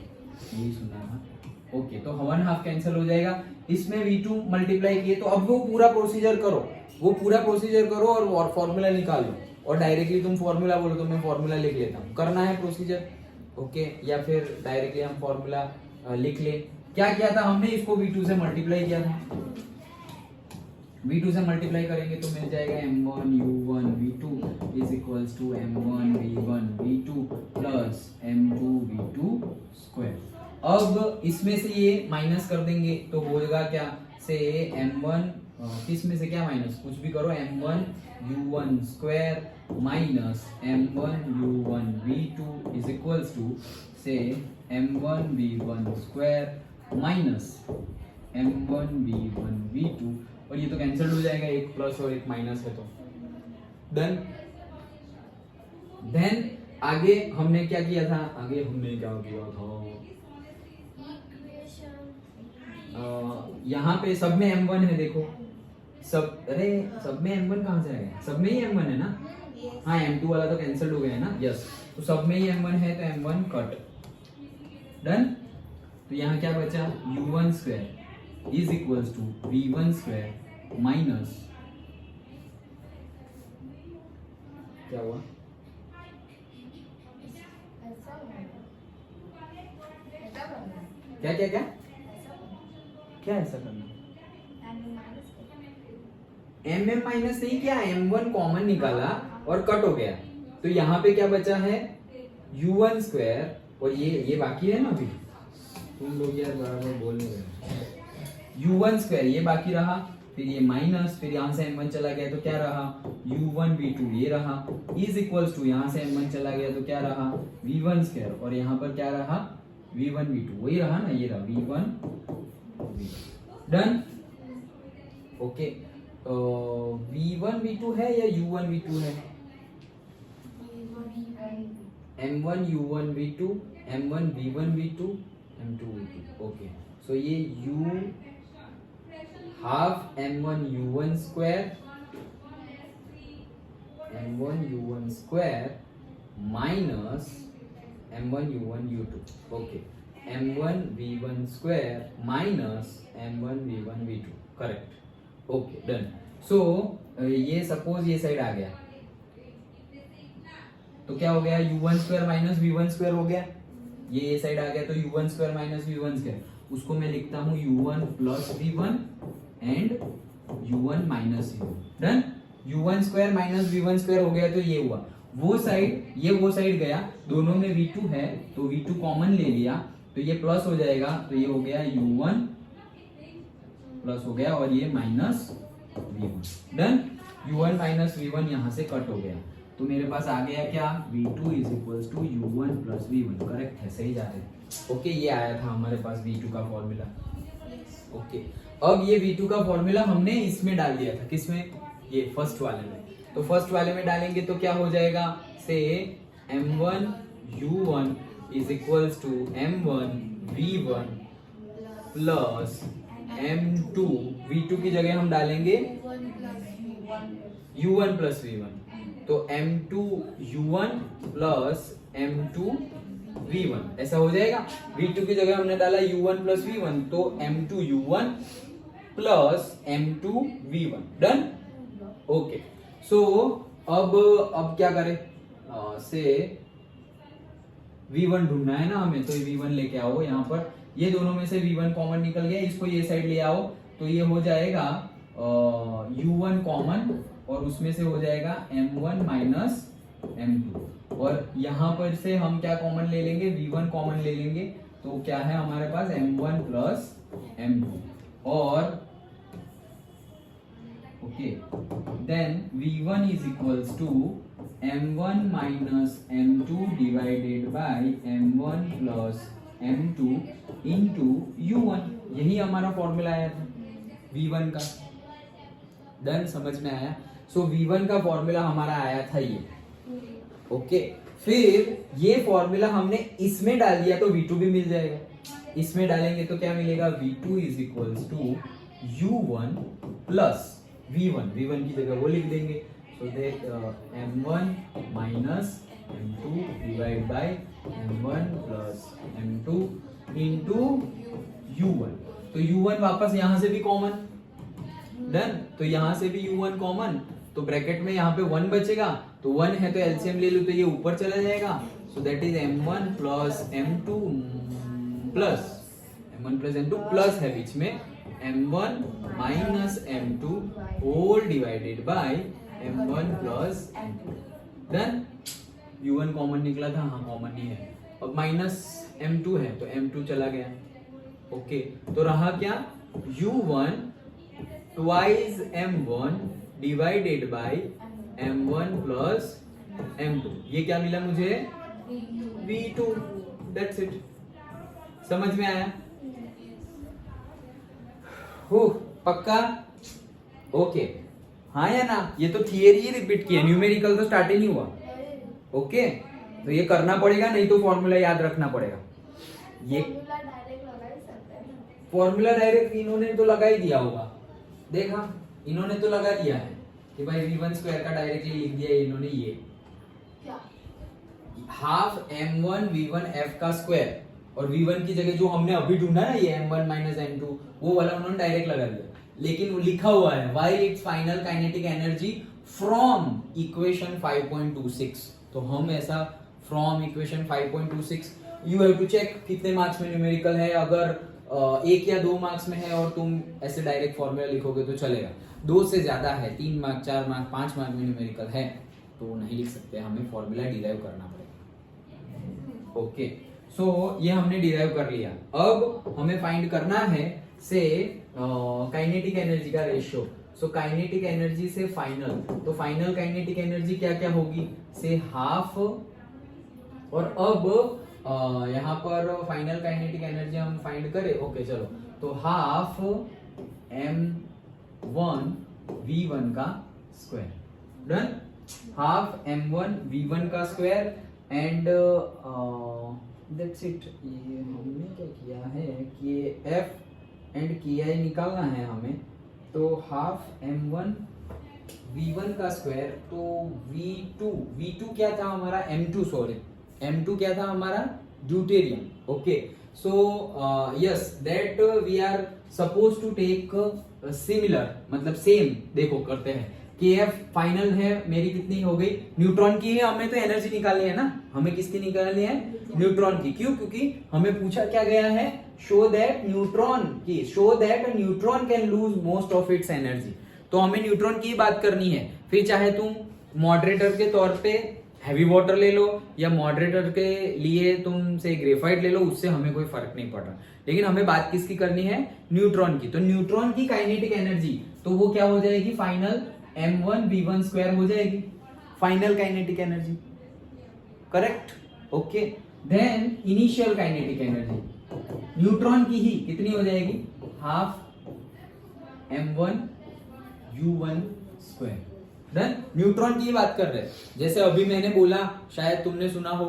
यही सुनना था। ओके, तो 1/2 कैंसिल हो जाएगा, इसमें v2 मल्टीप्लाई किए, तो अब वो पूरा प्रोसीजर करो, वो पूरा प्रोसीजर करो और फॉर्मूला निकालो, और डायरेक्टली तुम फॉर्मूला बोलो तो मैं फॉर्मूला लिख लेता हूँ, करना है प्रोसीजर। ओके, या फिर डायरेक्टली हम फॉर्मूला लिख ले। क्या किया था हमने, इसको v2 से मल्टीप्लाई किया था, v2 से मल्टीप्लाई करेंगे तो मिल जाएगा m1 u1 v2 is equals to m1 v1 v2 plus m2 v2 square. अब इसमें से ये माइनस कर देंगे तो होगा क्या, से m1 किस में से क्या माइनस, कुछ भी करो, m1 u1 square minus m1 u1 v2 is equals to say m1 v1 square minus m1 v1 v2, और ये तो कैंसिल हो जाएगा, एक प्लस और एक माइनस है तो डन। देन आगे हमने क्या किया था, आगे हमने क्या किया था, यहाँ पे सब में m1 है, देखो सब, अरे सब में m1 कहाँ से आएगा, सब में ही m1 है ना, हाँ m2 वाला तो कैंसिल हो गया है ना, यस, तो सब में ही m1 है तो m1 कट। डन। तो यहाँ क्या बचा, u1 square is equals to v1 square minus, क्या हुआ, क्या क्या क्या क्या ऐसा करना, mm माइनस नहीं किया, m1 कॉमन निकाला और कट हो गया, तो यहाँ पे क्या बचा है u1 स्क्वायर, और ये बाकी है ना, अभी तुम लोग यार बराबर बोल नहीं रहे, u1 स्क्वायर ये बाकी रहा, फिर ये माइनस, फिर यहाँ से m1 चला गया तो क्या रहा, u1 v2 ये रहा, इज इक्वल्स टू यहाँ से m1 चला गया तो क्या रहा, v1 स्क्वायर, और यहाँ पर क्या रहा, v1 v2 वही रहा ना, ये रहा v1 v2। Done. Okay, v1 v2 है या u1 v2 है, m1 u1 v2 m1 v1 v2 m2 v2। Okay, so ये u half m1 u1 square m1 u1 square minus m1 u1 u2। Okay, m1 v1 square minus m1 v1 v2, correct. Okay, done. So ये suppose ये side आ गया तो क्या हो गया, u1 square minus v1 square हो गया, ये साइड आ गया तो u1 square minus v1 square, उसको मैं लिखता हूँ u1 plus v1 and u1 minus u1। Done. u1 square minus v1 square हो गया तो ये हुआ, वो साइड गया, दोनों में V2 है तो V2 कॉमन ले लिया तो ये प्लस हो जाएगा, तो ये हो गया U1 प्लस हो गया और ये minus V1। Done. U1 minus V1 यहाँ से कट हो गया तो मेरे पास आ गया क्या, V2 is equals to U1 plus V1। Correct है, सही जा रहे हैं। ओके, ये आया था हमारे पास V2 का फॉर्मूला। ओके, अब ये V2 का फॉर्मूला हमने इसमें डाल दिया था, किसमें, ये फर्स्ट वाले में। तो फर्स्ट वाले में डालेंगे तो क्या हो जाएगा, से M1 U1 is equals to M1 V1 plus M2 V2 की जगह हम डालेंगे U1 प्लस V1, तो M2 U1 plus M2 V1 ऐसा हो जाएगा। V2 की जगह हमने डाला U1 प्लस V1 तो M2 U1 plus M2 V1। Done. Okay, सो अब क्या करें, से V1 ढूंढना है ना हमें, तो V1 लेके आओ यहाँ पर। ये दोनों में से V1 कॉमन निकल गया, इसको ये साइड ले आओ तो ये हो जाएगा U1 कॉमन और उसमें से हो जाएगा M1 माइनस M2 और यहाँ पर से हम क्या कॉमन ले लेंगे, V1 कॉमन ले लेंगे तो क्या है हमारे पास M1 प्लस M2 और okay then V1 is equals to M1 minus M2 divided by M1 plus M2 into U1। यही हमारा फॉर्मूला आया था V1 का। डन, समझ में आया। सो V1 का फॉर्मूला हमारा आया था ये। ओके, फिर ये फॉर्मूला हमने इसमें डाल दिया तो V2 भी मिल जाएगा। इसमें डालेंगे तो क्या मिलेगा, V2 is equals to U1 plus V1 की जगह वो लिख देंगे, so that M1 minus M2 divide by M1 plus M2 into U1। तो U1 वापस यहां से भी कॉमन। डन, तो यहां से भी U1 कॉमन, तो ब्रैकेट में यहाँ पे 1 बचेगा, तो 1 है तो एलसीएम ले लो तो ये ऊपर चला जाएगा, so that is M1 plus M2 plus है बीच में M1 minus M2 whole divided by M1 plus M2। Done, U1 common निकला था, हाँ कॉमन ही है, अब माइनस M2 है तो M2 चला गया। ओके, तो रहा क्या, U1 twice M1 divided by M1 plus M2। ये क्या मिला मुझे, V2। That's it. समझ में आया? हो पक्का? ओके, हाँ या ना? ये तो थियरी ही रिपीट किया, न्यूमेरिकल तो स्टार्ट ही नहीं हुआ। ओके, तो ये करना पड़ेगा, नहीं तो फॉर्मूला याद रखना पड़ेगा। ये फॉर्मूला डायरेक्ट इन्होंने तो लगा ही दिया होगा, देखा इन्होंने तो लगा दिया है कि भाई V1 स्क्वायर का डायरेक्टली लिख दिया इन्होंने, ये हाफ M1 V1 F का स्क्वायर और V1 की जगह जो हमने अभी ढूंढा ना ये M1 माइनस M2 वो वाला उन्होंने डायरेक्ट लगा दिया, लेकिन वो लिखा हुआ है why it's final kinetic energy from equation 5.26। तो हम ऐसा from equation 5.26 you have to check कितने मार्क्स में न्यूमेरिकल है। अगर 1 या 2 मार्क्स में है और तुम ऐसे डायरेक्ट फॉर्मूला लिखोगे तो चलेगा, 2 से ज्यादा है, 3 मार्क 4 मार्क 5 मार्क में न्यूमेरिकल है तो नहीं लिख सकते, हमें फॉर्मूला डिराइव करना पड़ेगा। ओके, सो ये हमने डिराइव कर लिया। अब हमें फाइंड करना है से काइनेटिक एनर्जी का रेशियो। सो काइनेटिक एनर्जी से फाइनल, तो फाइनल काइनेटिक एनर्जी क्या क्या होगी, से हाफ, और अब यहाँ पर फाइनल काइनेटिक एनर्जी हम फाइंड करें। ओके चलो, तो हाफ M1 V1 का square. Done, half M1 V1 का स्क्वायर एंड दैट्स इट। ये हमने क्या किया है कि F एंड KI निकालना है हमें, तो हाफ M1 V1 का स्क्वायर, तो V2 क्या था हमारा, M2 क्या था हमारा, deuterium. Okay, so yes that we are suppose to take similar, मतलब सेम। देखो करते हैं, KF फाइनल है मेरी, कितनी हो गई, न्यूट्रॉन की है, हमें तो एनर्जी निकालनी है ना, हमें किसकी निकालनी है, न्यूट्रॉन की। क्यों? क्योंकि हमें पूछा क्या गया है, show that neutron can lose most of its energy. तो हमें न्यूट्रॉन की बात करनी है, फिर चाहे तुम मॉडरेटर के तौर पे हैवी वाटर ले लो या मॉडरेटर के लिए तुम से ग्रेफाइट ले लो, उससे हमें कोई फर्क नहीं पड़ रहा। लेकिन हमें बात किसकी करनी है, न्यूट्रॉन की। तो न्यूट्रॉन की काइनेटिक एनर्जी तो वो क्या हो जाएगी, फाइनल m1v1 स्क्वायर हो जाएगी, final kinetic energy, correct, okay. Then initial kinetic energy neutron की ही कितनी हो जाएगी, half m1u1 square. Then neutron की बात कर रहे हैं, जैसे अभी मैंने बोला, शायद तुमने सुना हो,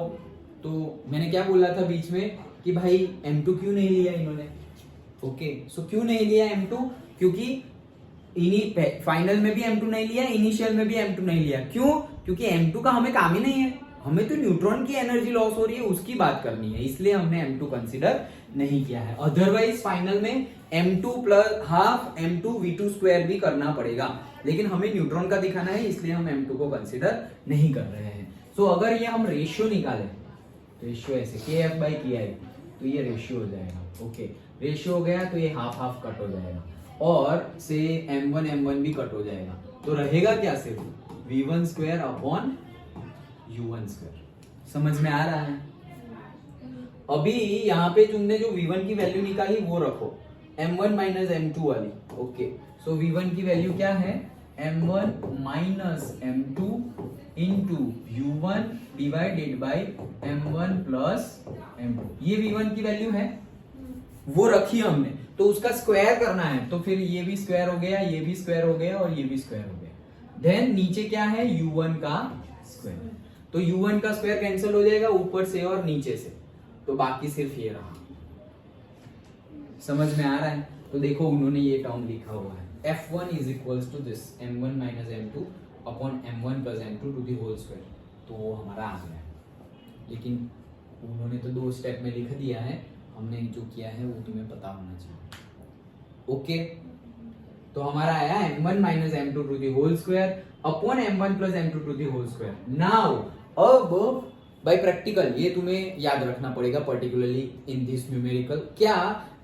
तो मैंने क्या बोला था बीच में कि भाई m2 क्यों नहीं लिया इन्होंने, ओके। सो क्यों नहीं लिया m2, क्योंकि फाइनल में भी m2 नहीं लिया, इनिशियल में भी m2 नहीं लिया। क्यों, क्योंकि m2 का हमें काम ही नहीं है, हमें तो न्यूट्रॉन की एनर्जी लॉस हो रही है उसकी बात करनी है, इसलिए हमने m2 कंसीडर नहीं किया है। अदरवाइज फाइनल में m2 plus half m2v2 square भी करना पड़ेगा, लेकिन हमें न्यूट्रॉन का दिखाना है, इसलिए हम m2 को कंसीडर नहीं कर रहे हैं। सो अगर ये हम रेशियो निकालें, तो रेशियो ऐसे kf/ki, तो ये रेशियो हो जाएगा, ओके। रेशियो हो गया तो ये हाफ हाफ कट हो जाएगा, और से m1 भी कट हो जाएगा, तो रहेगा क्या, सिर्फ v1 square upon u1 square. समझ में आ रहा है? अभी यहाँ पे तुमने जो v1 की वैल्यू निकाली वो रखो, m1 माइनस m2 वाली, ओके। सो v1 की वैल्यू क्या है, m1 minus m2 into u1 divided by m1 plus m2, ये v1 की वैल्यू है, वो रखी हमने, तो उसका स्क्वायर करना है, तो फिर ये भी स्क्वायर हो गया, ये भी स्क्वायर हो गया, और ये भी स्क्वायर हो गया। देन नीचे क्या है, u1 का स्क्वायर, तो u1 का स्क्वायर कैंसिल हो जाएगा ऊपर से और नीचे से, तो बाकी सिर्फ ये रहा। समझ में आ रहा है? तो देखो उन्होंने ये टर्म लिखा हुआ है, f1 is equals to this m1 minus m2 upon m1 plus m2 to the whole square, तो वो हमारा आ गया है। लेकिन उन्होंने तो 2 स्टेप में लिख दिया है, हमने जो किया है वो तुम्हें पता होना चाहिए, ओके। तो हमारा आया m1 minus m2 to the whole square upon m1 plus m2 to the whole square. Now अब बाय प्रैक्टिकल ये तुम्हें याद रखना पड़ेगा, पर्टिकुलरली इन दिस न्यूमेरिकल, क्या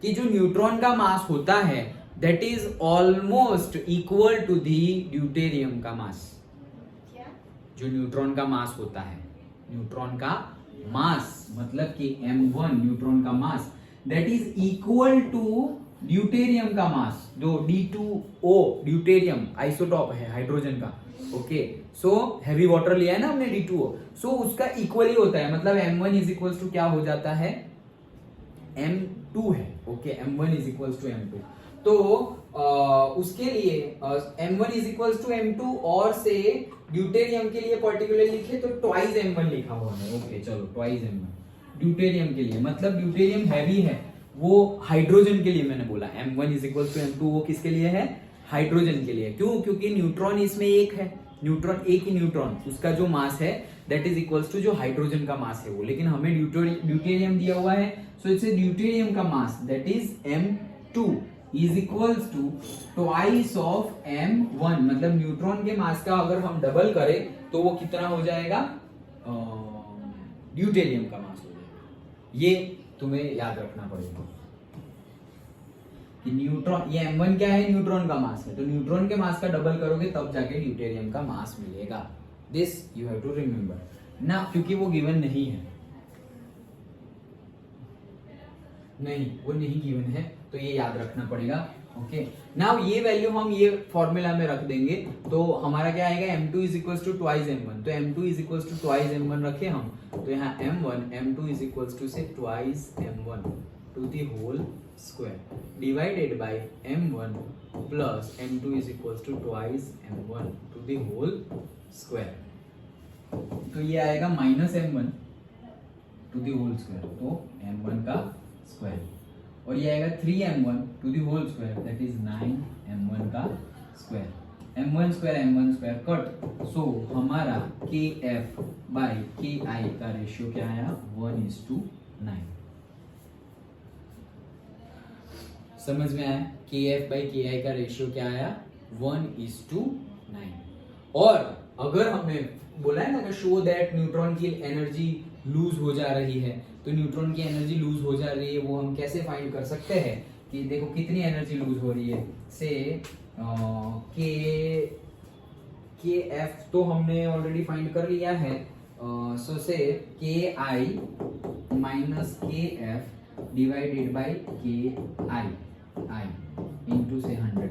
कि जो न्यूट्रॉन का मास होता है that is almost equal to the deuterium का मास। क्या? जो न्यूट्रॉन का मास होता है, न्यूट्रॉन का मास मतलब कि m1 न्यूट्रॉन का mass that is equal to deuterium का मास, जो D2O ड्यूटेरियम आइसोटॉप है हाइड्रोजन का, ओके। सो हैवी वाटर लिया है ना हमने D2O, सो उसका इक्वली होता है, मतलब m1 इज इक्वल्स टू क्या हो जाता है, m2 है, okay. m1 is equals to m2, तो उसके लिए m1 is equals to m2, और से ड्यूटेरियम के लिए पर्टिकुलर लिखे तो ट्वाइस m1 लिखा हुआ है, ओके। चलो ट्वाइस m1 ड्यूटेरियम के लिए, मतलब ड्यूटेरियम हैवी है, वो हाइड्रोजन के लिए मैंने बोला m1 is equals to m2, वो किसके लिए है, हाइड्रोजन के लिए। क्यों, क्योंकि न्यूट्रॉन इसमें एक है, न्यूट्रॉन एक ही न्यूट्रॉन, उसका जो मास है दैट इज इक्वल्स टू जो हाइड्रोजन का मास है वो, लेकिन हमें ड्यूटेरियम दिया हुआ है, सो इट्स ड्यूटेरियम का mass that is m2 is equals to twice of m1, मतलब न्यूट्रॉन के मास का अगर हम डबल करें तो वो कितना हो जाएगा, ड्यूटेरियम का मास हो जाएगा। ये तुम्हें याद रखना पड़ेगा कि न्यूट्रॉन, ये m1 क्या है, न्यूट्रॉन का मास है, तो न्यूट्रॉन के मास का डबल करोगे तब जाके ड्यूटेरियम का मास मिलेगा। This you have to remember ना, क्योंकि वो गिवन नहीं है, नहीं वो नहीं गिवन है, तो ये याद रखना पड़ेगा, ओके। नाउ ये वैल्यू हम ये फॉर्मूला में रख देंगे, तो हमारा क्या आएगा, m2 is equals to twice m1, तो m2 is equals to twice m1 रखे हम, तो यहाँ m2 is equals to say twice m1 to the whole square divided by m1 plus m2 is equals to twice m1 to the whole square, तो ये आएगा minus m1 to the whole square, तो m1 का square, और ये आएगा 3m1 to the whole square that is 9m1 का square, m1 square cut, so हमारा kf बाय ki का रेशियो क्या आया, 1:9। समझ में आया, kf बाय ki का रेशियो क्या आया, 1:9। और अगर हमने बोला है ना कि शो दैट न्यूट्रॉन की एनर्जी लूज हो जा रही है, तो न्यूट्रॉन की एनर्जी लूज हो जा रही है वो हम कैसे फाइंड कर सकते हैं, कि देखो कितनी एनर्जी लूज हो रही है, से के एफ तो हमने ऑलरेडी फाइंड कर लिया है, सो से KI minus KF divided by KI into से 100।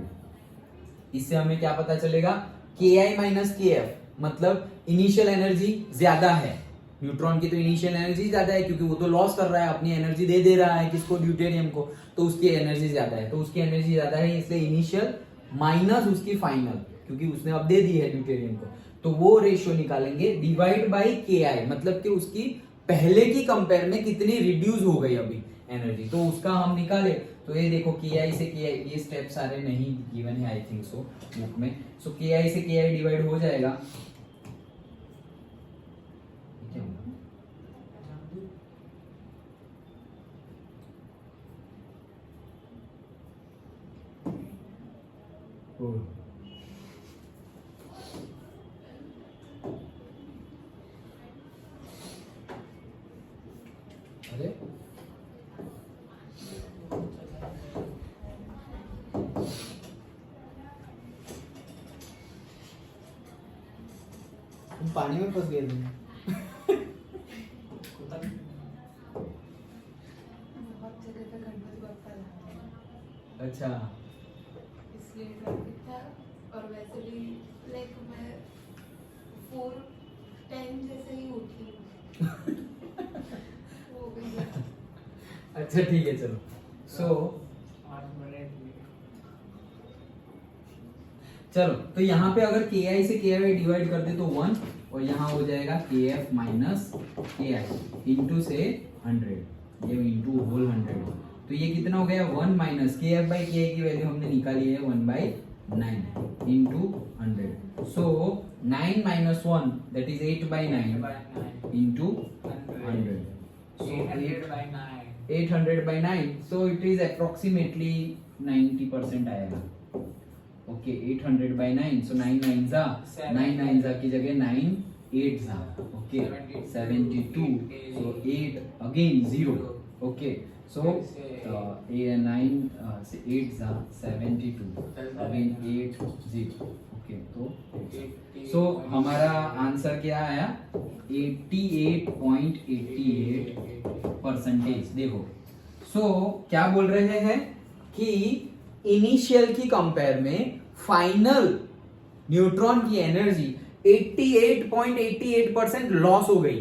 इससे हमें क्या पता चलेगा? KI minus KF मतलब इनिशियल एनर्जी ज्यादा है, न्यूट्रॉन की तो इनिशियल एनर्जी ज्यादा है क्योंकि वो तो लॉस कर रहा है, अपनी एनर्जी दे रहा है किसको? ड्यूटेरियम को, तो उसकी एनर्जी ज्यादा है, तो उसकी एनर्जी ज्यादा है, इसलिए इनिशियल माइनस उसकी फाइनल, क्योंकि उसने अब दे दी है ड्यूटेरियम को, तो वो रेशियो निकालेंगे डिवाइड बाय KI, मतलब कि उसकी पहले की कंपेयर में कितनी रिड्यूस हो गई अभी एनर्जी, तो उसका हम निकाले। तो ये देखो KI से KI, ये स्टेप सारे नहीं गिवन है आई थिंक सो बुक में, सो KI से KI डिवाइड हो जाएगा, क्या होगा? अरे तुम पानी में फंस गए थे। बहुत जगह पे गणपति बप्पा लाते हैं, अच्छा, इसलिए ट्रैफिक था। और वैसे भी लाइक मैं 4:10 जैसे ही उठी वो भी अच्छा ठीक है चलो। सो 8 मिनट चलो, तो यहाँ पे अगर KI से KI डिवाइड कर दे तो 1, और यहाँ हो जाएगा KF माइनस KI इंटू से 100, ये इंटू होल 100, तो ये कितना हो गया? 1 माइनस KF बाई KI की वैल्यू हमने निकाली है 1/9 into 100, so 9 minus 1 that is 8/9 into 100, so 800/9, so it is approximately 90% आएगा। ओके 800/9, so 9 9 की जगह 9 8 okay 72, so 8 again 0, okay so 9 से 8 72 again 8 0, ओके तो so हमारा आंसर क्या आया? 88.88%। देखो सो क्या बोल रहे हैं कि इनिशियल की कंपेयर में फाइनल न्यूट्रॉन की एनर्जी 88.88% लॉस हो गई,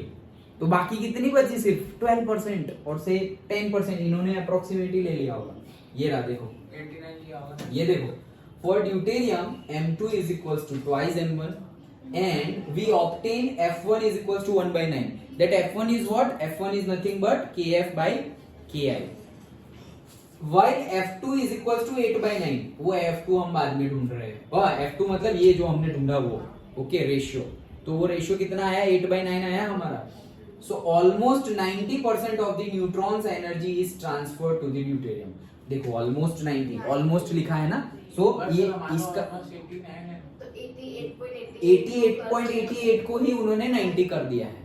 तो बाकी कितनी बची? सिर्फ 12% और से 10% इन्होंने अप्रोक्सीमेटली ले लिया होगा। ये रहा देखो 89 किया होगा, ये देखो for deuterium M2 is equals to twice M1 and we obtain F1 is equals to 1/9, that F1 is what? F1 is nothing but KF by KI, while F2 is equals to 8/9, वो F2 हम बाद में ढूंढ रहे हैं, F2 मतलब ये जो हमने ढूंढा वो, ओके रेशियो, तो वो रेशियो कितना आया? 8/9 आया हमारा। So almost 90% of the neutrons energy is transferred to the deuterium. देखो ऑलमोस्ट 90, ऑलमोस्ट लिखा है ना, सो ये इसका 88.88 को ही उन्होंने 90 कर दिया है,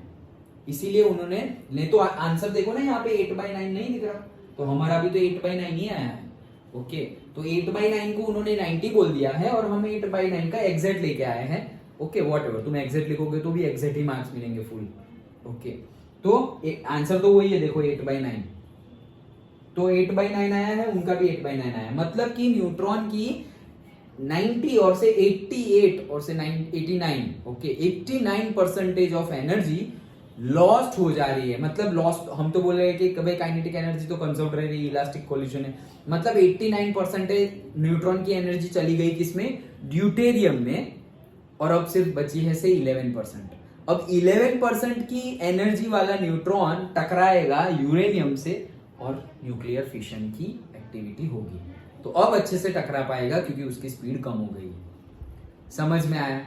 इसीलिए उन्होंने, नहीं तो आंसर देखो ना यहाँ पे 8/9 नहीं दिख रहा, तो हमारा भी तो 8/9 ही आया है, ओके तो 8/9 को उन्होंने 90 बोल दिया है और हम 8/9 का एग्जैक्ट लेके आए हैं, ओके व्हाटएवर, तुम एग्जैक्ट लिखोगे तो भी एग्जैक्ट ही मार्क्स मिलेंगे फुल, ओके तो आंसर तो वही है, देखो 8/9, तो 8/9 आया है, उनका भी 8/9 आया, मतलब कि न्यूट्रॉन की 90 और से 88 और से 89, ओके 89% ऑफ एनर्जी लॉस्ट हो जा रही है, मतलब लॉस्ट, हम तो बोल रहे हैं कि कभी काइनेटिक एनर्जी तो कंजर्व रह रही है, इलास्टिक कोलिशन है, मतलब 89% न्यूट्रॉन की एनर्जी चली गई किसमें? ड्यूटेरियम में, और अब सिर्फ बची है से 11%। अब 11% की एनर्जी वाला न्यूट्रॉन टकराएगा यूरेनियम से और न्यूक्लियर फिशन की एक्टिविटी होगी, तो अब अच्छे से टकरा पाएगा क्योंकि उसकी स्पीड कम हो गई है। समझ में आया?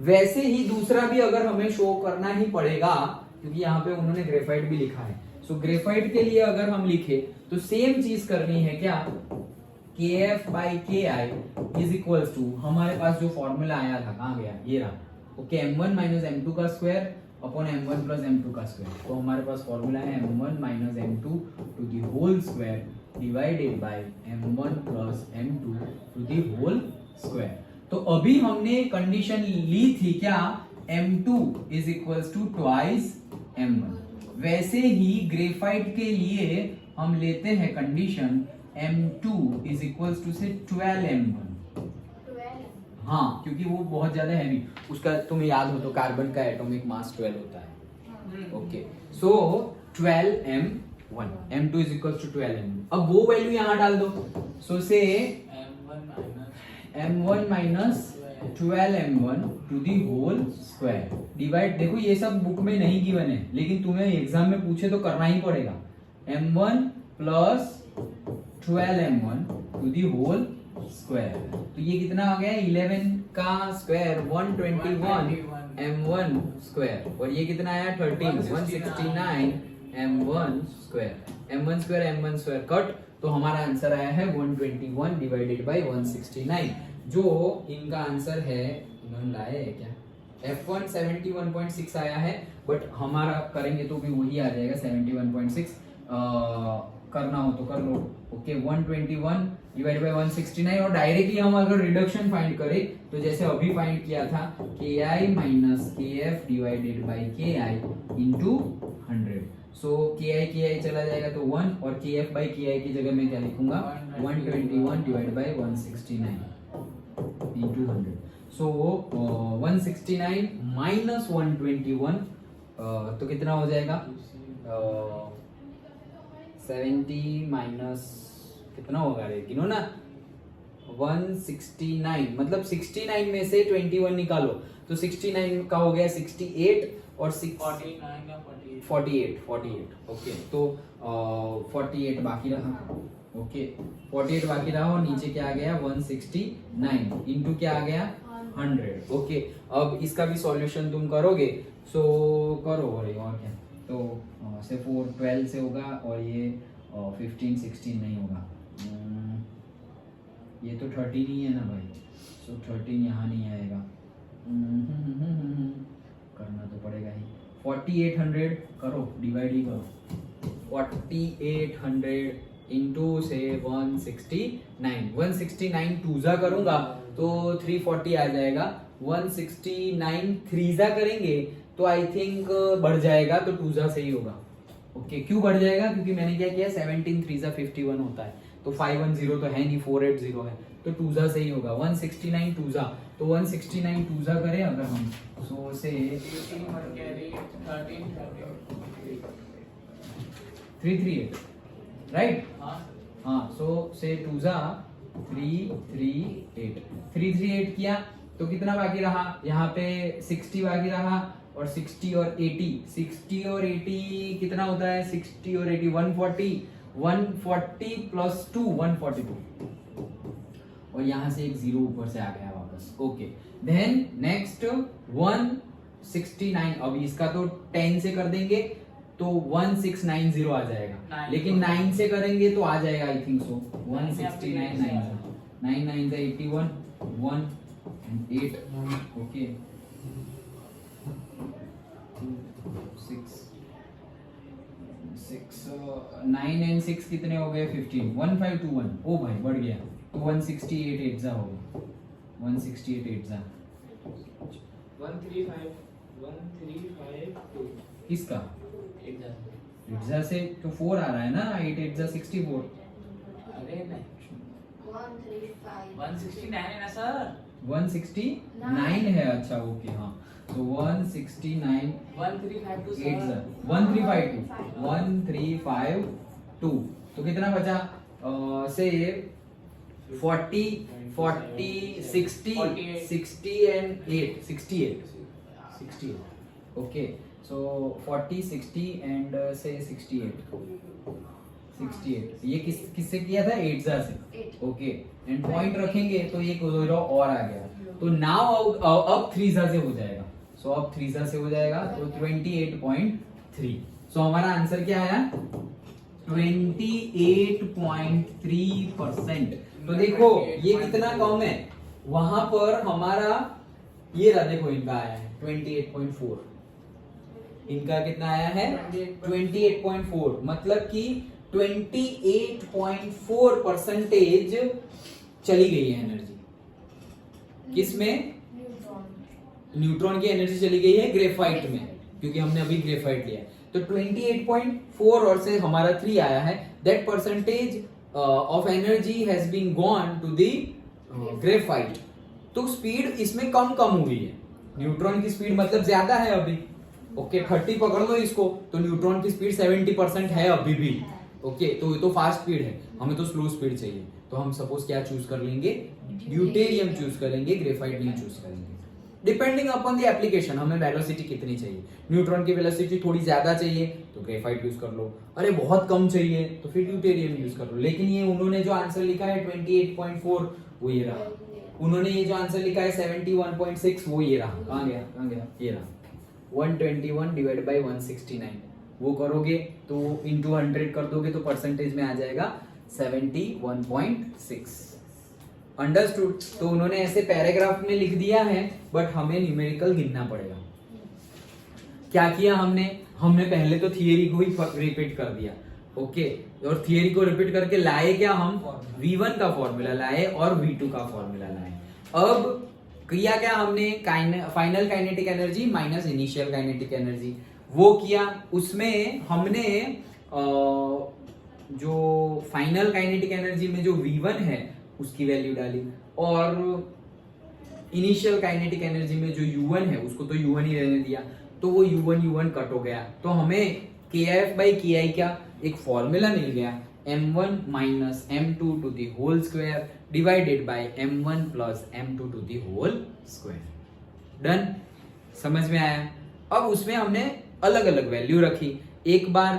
वैसे ही दूसरा भी अगर हमें शो करना ही पड़ेगा, क्योंकि यहाँ पे उन्होंने ग्रेफाइट भी लिखा है, सो ग्रेफाइट के लिए अगर हम लिखे तो सेम चीज करनी है क्या? KF by KI is equals to, हमारे पास जो फॉर्मूला आया था कहाँ गया? ये रहा, ओके M1 minus M2 का square upon M1 plus M2 का स्क्वायर, तो हमारे पास फॉर्मूला है M1 minus M2 to the whole square divided by M1 plus M2 to the whole square। तो अभी हमने कंडीशन ली थी क्या M2 is equals to twice M1। वैसे ही ग्रेफाइट के लिए हम लेते हैं condition M2 is equals to से 12 M1। 12 हाँ, क्योंकि वो बहुत ज्यादा हैवी, उसका तुम्हें याद हो तो कार्बन का एटॉमिक मास 12 होता है। Okay, so 12 M1, M2 is equals to 12 M1। अब वो वैल्यू यहाँ डाल दो, so say M1 minus 12 M1 to the whole square divide. देखो ये सब बुक में नहीं गिवन है, लेकिन तुम्हें एग्जाम में पूछे तो करना ही पड़ेगा। M1 plus 12 M1 to the whole square, तो ये कितना आ गया 11 का स्क्वायर 121 M1 स्क्वायर, और ये कितना आया 13 169 M1 square. M1 square M1 square cut, तो हमारा आंसर आया है 121 डिवाइडेड बाय 169, जो इनका आंसर है। इन्होंने लाया है क्या, F1 71.6 आया है, बट हमारा करेंगे तो भी वही आ जाएगा 71.6। करना हो तो कर लो। ओके, 121 डिवाइड बाय 169, और डायरेक्टली हम अगर रिडक्शन फाइंड करें तो जैसे अभी फाइंड किया था KI minus KF divided by KI into 100। So KI चला जाएगा तो 1, और KF बाय KI की जगह मैं क्या लिखूंगा 121 divide by 169 into 100। So 169 minus 121 तो कितना हो जाएगा 70 माइनस कितना होगा रे, गिनो ना 169, मतलब 69 में से 21 निकालो तो 69 का हो गया 68 और 48। ओके, तो 48 बाकी रहा। ओके, 48 बाकी रहा, और नीचे क्या आ गया 169 इंटू क्या आ गया 100। ओके, अब इसका भी सॉल्यूशन तुम करोगे, सो करो और क्या, तो से 4 12 से होगा, और ये 15 16 नहीं होगा, ये तो 13 ही है ना भाई, सो 13 यहाँ नहीं आएगा, करना तो पड़ेगा ही। 4800 करो, डिवाइड ही करो, 4800 इंटू से 169 टूजा करूंगा तो 340 आ जाएगा, 169 थ्रीजा करेंगे तो आई थिंक बढ़ जाएगा, तो टूजा से ही होगा। ओके, क्यों बढ़ जाएगा, क्योंकि मैंने क्या किया 17 थ्रीजा 51 होता है, तो 510 तो है नहीं, 480 है, तो टूजा से ही होगा। 169 टूजा, तो 169 टूजा करें अगर हम, सो से 338 राइट। हाँ, सो से टूजा 338 किया तो कितना बाकी रहा, यहाँ पे 60 बाकी रहा, और 60 और 80 कितना होता है, 60 और 80 140 प्लस 2 142, और यहाँ से एक जीरो ऊपर से आ गया वापस। ओके, देन नेक्स्ट 169, अब इसका तो 10 से कर देंगे तो 1690 आ जाएगा, लेकिन 9 से करेंगे तो आ जाएगा आई थिंक सो 169 9 9 से 81 1 and 8। ओके, 9 and 6 कितने हो गए 15 1521। ओ भाई बढ़ गया, तो 168 8 जा होगा, 168 8 जा 1352 किसका 8 जा से तो 4 आ रहा है ना, 8 8 जा 64। अरे नहीं 135 169 है ना सर, 169 है, अच्छा ओके, हाँ, तो 169 1352 8 जा सर 1352 तो कितना बचा से 40 60 and 8 68। ओके, सो 40 60 and से 68 ये किससे किया था 8 जा से। ओके, एंड पॉइंट रखेंगे तो ये जीरो और आ गया, तो नाउ अब 3 जा से हो जाएगा, सो अब 3 जा से हो जाएगा तो 28.3। सो हमारा आंसर क्या आया 28.3%। तो देखो ये कितना कम है, वहां पर हमारा ये रहा, देखो इनका आया है 28.4, इनका कितना आया है 28.4, मतलब कि 28.4% चली गई है एनर्जी, किसमें न्यूट्रॉन की एनर्जी चली गई है ग्रेफाइट में, क्योंकि हमने अभी ग्रेफाइट लिया है। तो 28.4 और से हमारा 3 आया है, that percentage of energy has been gone to the graphite. तो स्पीड इसमें कम हुई है, न्यूट्रॉन की स्पीड मतलब ज्यादा है अभी। ओके 30 पकड़ लो इसको, तो न्यूट्रॉन की स्पीड 70% है अभी भी। ओके तो ये तो फास्ट स्पीड है, हमें तो स्लो स्पीड चाहिए। तो हम सपोज क्या चूज कर लेंगे, ड्यूटेरियम चूज करेंगे, ग्रेफाइट नहीं चूज करेंगे। डिपेंडिंग अपॉन द एप्लीकेशन, हमें वेलोसिटी कितनी चाहिए। न्यूट्रॉन की वेलोसिटी थोड़ी ज्यादा चाहिए तो ग्रेफाइट यूज कर लो, अरे बहुत कम चाहिए तो फिर ड्यूटेरियम यूज कर लो। लेकिन ये उन्होंने जो आंसर लिखा है 28.4 वो ये रहा, उन्होंने ये जो आंसर लिखा है 71.6 वो ये रहा। कहाँ गया ये रहा 121 डिवाइड बाय 169। वो करोगे तो इंटू 100 कर दोगे तो परसेंटेज में आ जाएगा 71.6। अंडरस्टूड। तो उन्होंने ऐसे पैराग्राफ में लिख दिया है, बट हमें न्यूमेरिकल गिनना पड़ेगा। क्या किया हमने पहले तो थियरी को ही रिपीट कर दिया। ओके और थियरी को रिपीट करके लाए क्या, हम V1 का फॉर्मूला लाए और V2 का फॉर्मूला लाए। अब किया क्या हमने, final kinetic energy minus initial kinetic energy वो किया। उसमें हमने जो फाइनल काइनेटिक एनर्जी में जो V1 है उसकी वैल्यू डाली, और इनिशियल काइनेटिक एनर्जी में जो U1 है उसको तो U1 ही रहने दिया, तो वो U1 कट हो गया। तो हमें KF/KI क्या एक फॉर्मूला मिल गया, m1 minus m2 to the whole square divided by m1 plus m2 to the whole square. Done, समझ में आया। अब उसमें हमने अलग अलग वैल्यू रखी। एक बार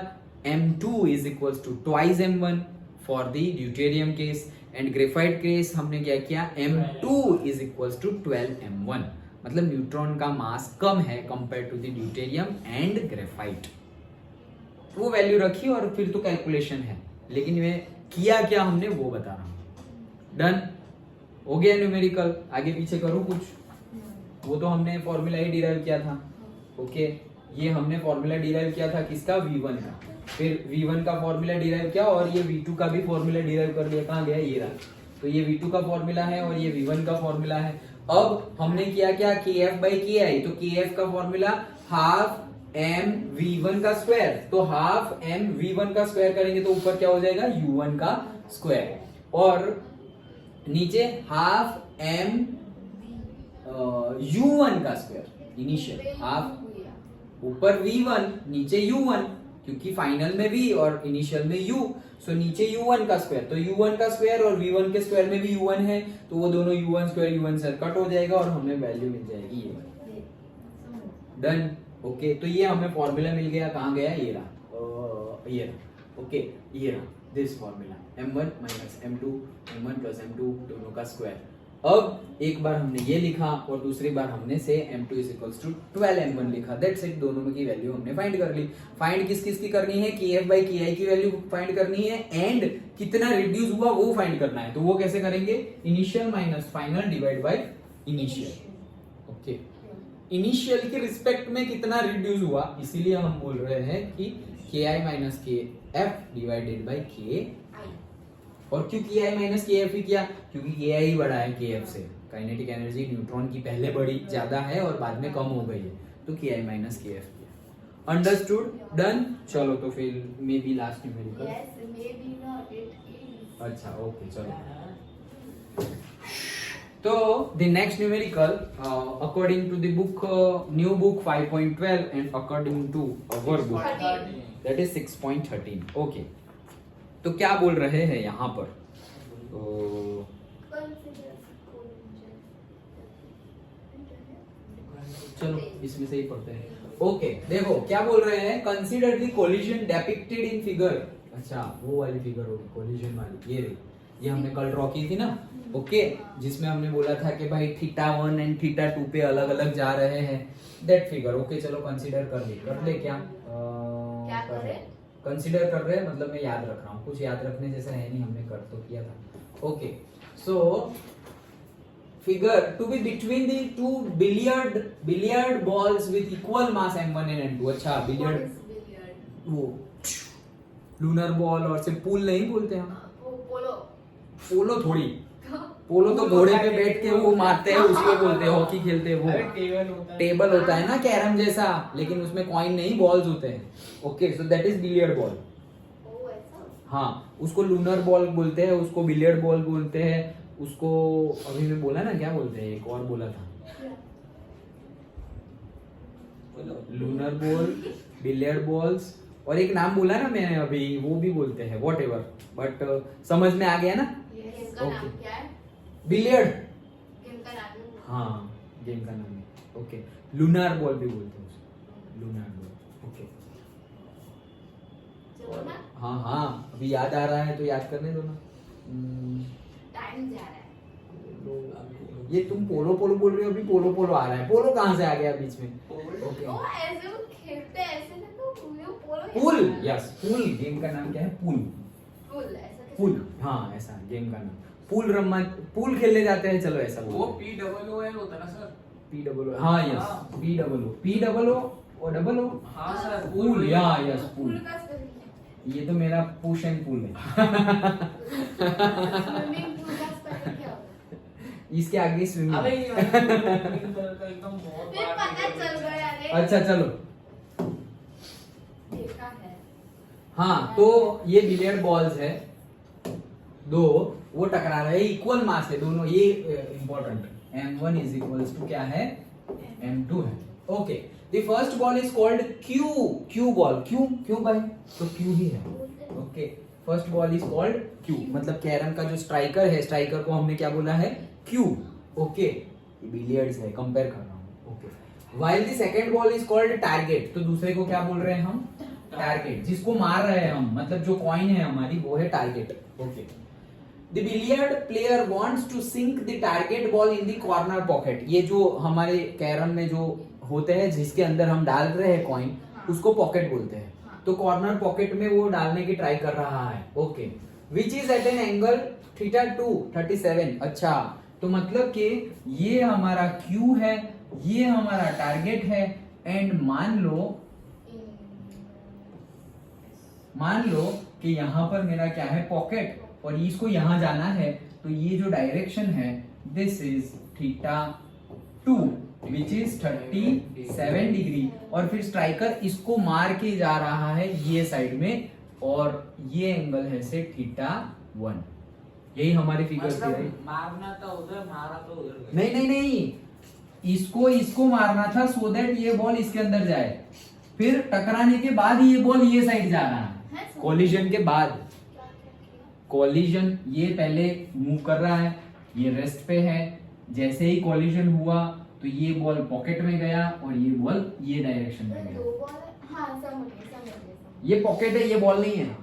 m2 is equals to twice m1 for the deuterium case, and graphite case हमने क्या किया, m2 is equals to 12 m1, मतलब न्यूट्रॉन का मास कम है compare to the deuterium and graphite. वो वैल्यू रखी और फिर तो कैलकुलेशन है, लेकिन मैं किया क्या हमने वो बता रहा हूं। डन हो गया न्यूमेरिकल। आगे पीछे करूं कुछ, वो तो हमने फॉर्मूला ही डिराइव किया था। ओके ये हमने फॉर्मूला डिराइव किया था किसका, V1 का। फिर V1 का फॉर्मूला डिराइव किया और ये V2 का भी फॉर्मूला डिराइव कर लिया। कहाँ गया, ये रहा। तो ये V2 का फॉर्मूला है और ये V1 का फॉर्मूला है। अब हमने किया क्या, KF/KI, तो KF का फॉर्मूला हाफ m V1 का स्क्वायर, तो हाफ m V1 का स्क्वायर करेंगे तो ऊपर क्या हो जाएगा, U1 का स्क्वायर, और नीचे हाफ m U1 का स्क्वायर। इनिशियल हाफ ऊपर V1 नीचे U1, क्योंकि फाइनल में V और इनिशियल में U, सो नीचे U1 का स्क्वायर, तो U1 का स्क्वायर और V1 के स्क्वायर में भी U1 है, तो वो दोनों U1 स्क्वायर U1 से कट हो जाएगा और हमें वैल्यू मिल जाएगी ये। डन। ओके तो ये हमें फॉर्मूला मिल गया। कहाँ गया, ये रहा, ये रहा। ओके ये रहा this formula, m1 minus m2 m1 plus m2 दोनों का स्क्वायर। अब एक बार हमने ये लिखा और दूसरी बार हमने से m2 is equals to 12 m1 लिखा। दैट्स इट, दोनों में की वैल्यू हमने फाइंड कर ली। फाइंड किस किस की करनी है, KF/KI की वैल्यू फाइंड करनी है, एंड कितना रिड्यूस हुआ वो फाइंड करना है। तो वो कैसे करेंगे, initial minus final divide by initial. Okay initial के रिस्पेक्ट में कितना रिड्यूस हुआ, इसीलिए हम बोल रहे हैं कि KI minus KF divided by KI। और क्यों KI माइनस KF ही किया, क्योंकि KI ही बड़ा है KF से। काइनेटिक एनर्जी न्यूट्रॉन की पहले बड़ी ज्यादा है और बाद में कम हो गई है, तो KI माइनस KF किया। अंडरस्टूड। डन। चलो तो फिर may be last numerical. Yes, maybe not, it is. अच्छा ओके चलो। तो the next numerical according to the book new book 5.12 and according to our book 13. that is 6.13. okay तो क्या बोल रहे हैं यहाँ पर, तो Consider collision. चलो इसमें से ही पढ़ते हैं। ओके देखो क्या बोल रहे हैं, consider the collision डेपिक्टेड in figure. अच्छा वो वाली फिगर होगी कोलिजन वाली, ये हमने कल ड्रॉ की थी ना। ओके जिसमें हमने बोला था कि भाई θ1 एंड θ2 पे अलग अलग जा रहे हैं, दैट फिगर। ओके चलो कंसीडर कर ले क्या कर रहे, कंसीडर कर रहे हैं, मतलब मैं याद रख रहा हूँ, कुछ याद रखने जैसा है नहीं, हमने कर तो किया था। Okay so figure to be between the two billiard balls with equal mass m1 and m2। अच्छा बिलियर्ड वो लूनर बॉल और से पूल नहीं बोलते हम, पोलो पोलो थोड़ी पोलो तो घोड़े पे बैठ के वो मारते हैं, उसको बोलते हैं, हॉकी खेलते हैं अरे वो। टेबल होता है। टेबल होता है ना कैरम जैसा, लेकिन उसमें कॉइन नहीं, बॉल्स होते हैं। Okay, so that is billiard ball. ओ ऐसा। हाँ, उसको लूनर बॉल बोलते हैं, उसको बिलियर्ड बॉल बोलते हैं, उसको अभी मैं बोला ना क्या बोलते हैं, एक और बोला था, लूनर बॉल, बिलियर्ड बॉल्स, और एक नाम बोला ना मैंने अभी, वो भी बोलते हैं, वॉट एवर, बट समझ में आ गया ना? गेम का नाम Okay. क्या है? बिलियर्ड, गेम का नाम है? हाँ गेम का नाम है। ओके, लूनर बॉल भी बोलते हैं उसको, लूनर बॉल। ओके, चलो ना, हाँ हाँ, अभी याद आ रहा है तो याद करने दो ना। टाइम जा रहा है। ये तुम पोलो पोलो बोल रहे हो, अभी पोलो पोलो आ रहा है, पोलो कहाँ से आ गया बीच में? ओके, ओ ऐसे वो खेलते हैं ऐसे ना, तो वो पोलो पूल, यस पूल, गेम का नाम क्या है? पूल। पुल ऐसा कैसे? पूल, हाँ ऐसा गेम का नाम, पूल रम्मा, पूल खेलने जाते हैं, चलो ऐसा वो बोलो। POOL होता है ना सर? POO, हाँ यस, POO और डबल ओ, हाँ सर, पूल, या यस पुल पूल। का स्पेलिंग ये तो मेरा पुश एंड पुल है। स्विमिंग पूल का स्पेलिंग क्या होता है? इसके आगे अबे स्विमिंग। ये ग्रीन कलर का एकदम बहुत फिर बड़ा पता टेबल चल है। गया रे। अच्छा चलो, देखा है। हाँ तो ये बिलियर्ड बॉल्स है दो, वो टकरा रहे हैं, इक्वल मास है दोनों, ये important. M1 is equals to क्या है? M2 है। Okay, the first ball is called Q ball. क्यों भाई? तो क्यू ही है। Okay, first ball is called Q, मतलब कैरम का जो स्ट्राइकर है, स्ट्राइकर को हमने क्या बोला है? क्यू। ओके, बिलियर्ड्स है, कंपेयर कर रहा हूँ। Okay, while the second ball is called target, तो दूसरे को क्या बोल रहे हैं हम? टारगेट, जिसको मार रहे हैं हम, मतलब जो कॉइन है हमारी, वो है target. Okay, The billiard player wants to sink the target ball in the corner pocket. ये जो हमारे कैरम में जो होते हैं, जिसके अंदर हम डाल रहे हैं कॉइन, उसको पॉकेट बोलते हैं। तो कॉर्नर पॉकेट में वो डालने की ट्राई कर रहा है। Okay, which is at an angle θ2 37। अच्छा, तो मतलब कि ये हमारा क्यू है, ये हमारा टारगेट है, एंड मान लो कि यहाँ पर मेरा क्या है? पॉकेट, और इसको यहाँ जाना है, तो ये जो डायरेक्शन है, this is θ2 which is 37 degree, और फिर स्ट्राइकर इसको मार के जा रहा है ये साइड में, और ये एंगल है से θ1। यही हमारी फिगर थी, राइट? मारना था उधर, मारा तो उधर। नहीं, इसको मारना था सो दैट ये बॉल इसके अंदर जाए, फिर टकराने के बाद ये बॉल ये साइड जा रहा है, कॉलिजन के बाद। कॉलिजन, ये पहले मूव कर रहा है, ये रेस्ट पे है, जैसे ही कॉलिजन हुआ तो ये बॉल पॉकेट में गया, और ये बॉल ये डायरेक्शन में गया। दो बॉल है। हाँ समझ गए। ये पॉकेट है, ये बॉल नहीं है।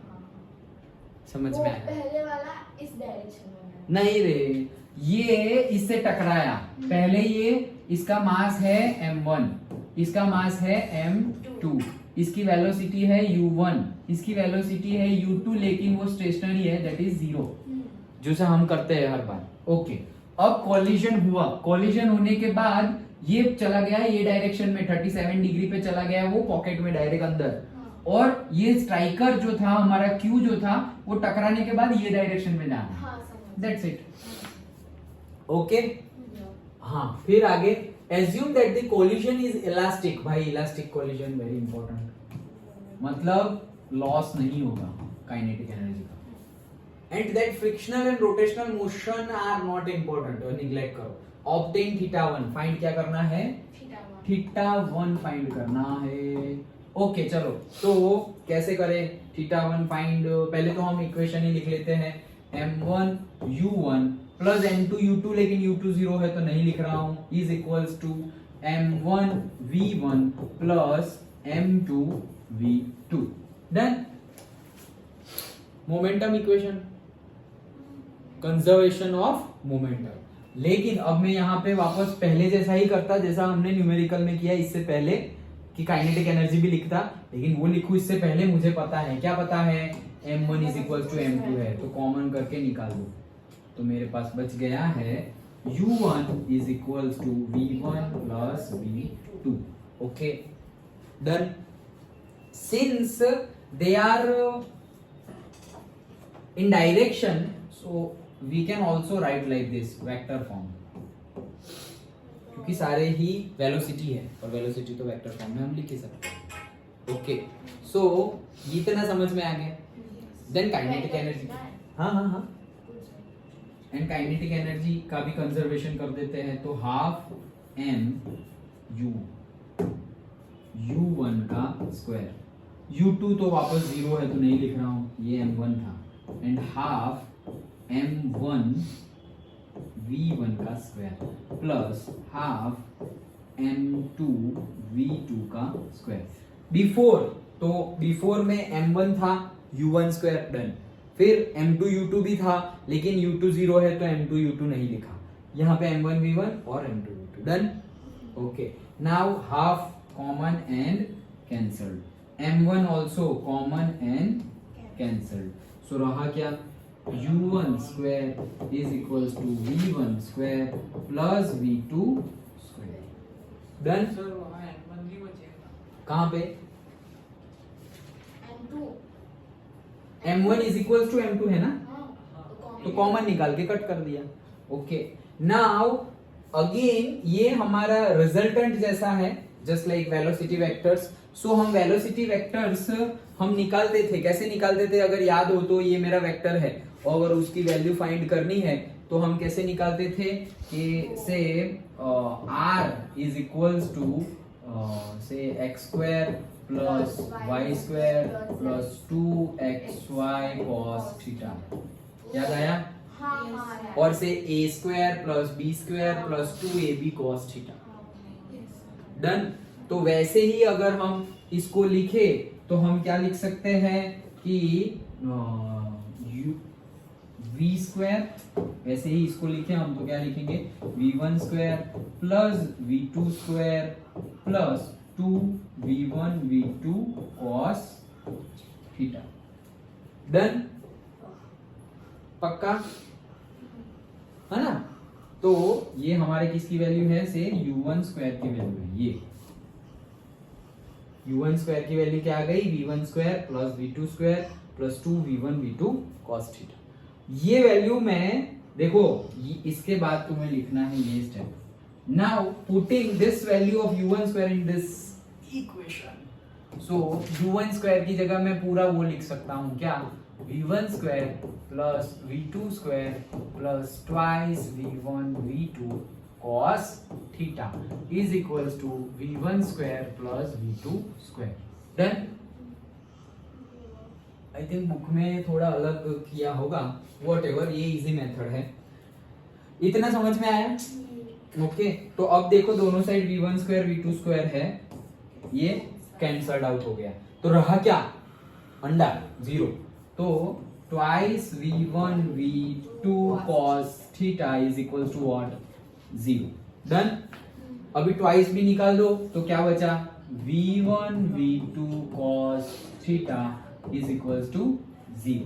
समझ में आया? पहले वाला इस डायरेक्शन में है। नहीं रे, ये इससे टकराया, पहले ये, इसका मास है m1, इसका मास है m2, इसकी वेलोसिटी है u1, इसकी वेलोसिटी है u2, लेकिन वो स्टेशनरी है, दैट इज 0, जैसे हम करते हैं हर बार। ओके, अब कॉलिजन हुआ, कॉलिजन होने के बाद ये चला गया ये डायरेक्शन में, 37 डिग्री पे चला गया वो पॉकेट में डायरेक्ट अंदर, और ये स्ट्राइकर जो था हमारा क्यू जो था, वो टकराने के बाद ये डायरेक्शन में जाना, हाँ समझ। That's it. ओके, हाँ फिर आगे, assume that the collision is elastic। भाई इलास्टिक collision वेरी इंपॉर्टेंट, मतलब लॉस नहीं होगा काइनेटिक एनर्जी का, and that frictional and rotational motion are not important, और निग्लेक्ट करो। ऑब्टेन θ1, फाइंड क्या करना है? θ1 फाइंड करना है। ओके चलो, तो कैसे करें θ1 फाइंड? पहले तो हम इक्वेशन ही लिख लेते हैं, m1 u1 plus m2 u2, लेकिन u2 0 है तो नहीं लिख रहा हूं, is equals to m1 v1 plus m2 v2। Done. Momentum equation, conservation of momentum. लेकिन अब मैं यहाँ पे वापस पहले जैसा ही करता, जैसा हमने न्यूमेरिकल में किया इससे पहले, कि काइनेटिक एनर्जी भी लिखता, लेकिन वो लिखूं इससे पहले मुझे पता है, क्या पता है? m1 is equal to m2 है, तो कॉमन करके निकाल दो, तो मेरे पास बच गया है u1 is equal to v1 plus v2। Okay done. Since they are in direction, so we can also write like this vector form, क्योंकि सारे ही वेलोसिटी है और वेलोसिटी तो वेक्टर फॉर्म में हम लिख ही सकते हैं। ओके, सो इतना समझ में आ गया। देन काइनेटिक एनर्जी, हाँ, एंड काइनेटिक एनर्जी का भी कंजर्वेशन कर देते हैं, तो हाफ m u1 का स्क्वायर, u2 तो वापस जीरो है तो नहीं लिख रहा हूं, ये m1 था, एंड हाफ m1 v1 का square plus half m2 v2 का स्क्वायर। बिफोर में m1 था u1 स्क्वायर डन, फिर m2 u2 भी था, लेकिन u2 जीरो है तो m2 u2 नहीं लिखा, यहाँ पे m1 v1 और m2 v2 done. Okay, now half common and cancelled, m1 also common and cancelled, so रहा क्या, u1 square is equals to v1 square plus v2 square done. Sir वहाँ m1 भी बचेगा कहाँ पे, M2 m1 is equals to m2 है ना, हाँ, तो कॉमन निकाल के कट कर दिया। ओके, नाउ अगेन ये हमारा रिजल्टेंट जैसा है, जस्ट लाइक वेलोसिटी वेक्टर्स। सो हम वेलोसिटी वेक्टर्स हम निकालते थे, कैसे निकालते थे, अगर याद हो तो ये मेरा वेक्टर है और अगर उसकी वैल्यू फाइंड करनी है तो हम कैसे निकालते थे कि से r इज इक्वल्स टू से x square plus y square plus 2xy cos theta, याद आया, हाँ, और से a square plus b square plus 2ab cos theta done. तो वैसे ही अगर हम इसको लिखे तो हम क्या लिख सकते हैं कि v स्क्वायर, वैसे ही इसको लिखे हम तो क्या लिखेंगे, v1 square plus v2 square plus 2v1 v2 cos theta done, पक्का है ना। तो ये हमारे किसकी वैल्यू है, से u1 स्क्वायर की वैल्यू है, ये u1 स्क्वायर की वैल्यू क्या आ गई, v1 square plus v2 square plus 2v1 v2 cos theta. ये वैल्यू में देखो, इसके बाद तुम्हें लिखना है ये step, now putting this value of u1 square in this equation, so u1 square की जगह मैं पूरा वो लिख सकता हूं क्या, v1 square plus v2 square plus twice v1 v2 cos theta is equals to v1 square plus v2 square done. I think book में थोड़ा अलग किया होगा, व्हाटएवर, ये इजी मेथड है। इतना समझ में आया, ओके। तो अब देखो दोनों side v1 square v2 square है, ये कैंसल्ड आउट हो गया, तो रहा क्या, अंडर जीरो, तो twice v1 v2 cos theta is equal to what, zero done. अभी ट्वाइस भी निकाल दो तो क्या बचा, v1 v2 cos theta is equal to zero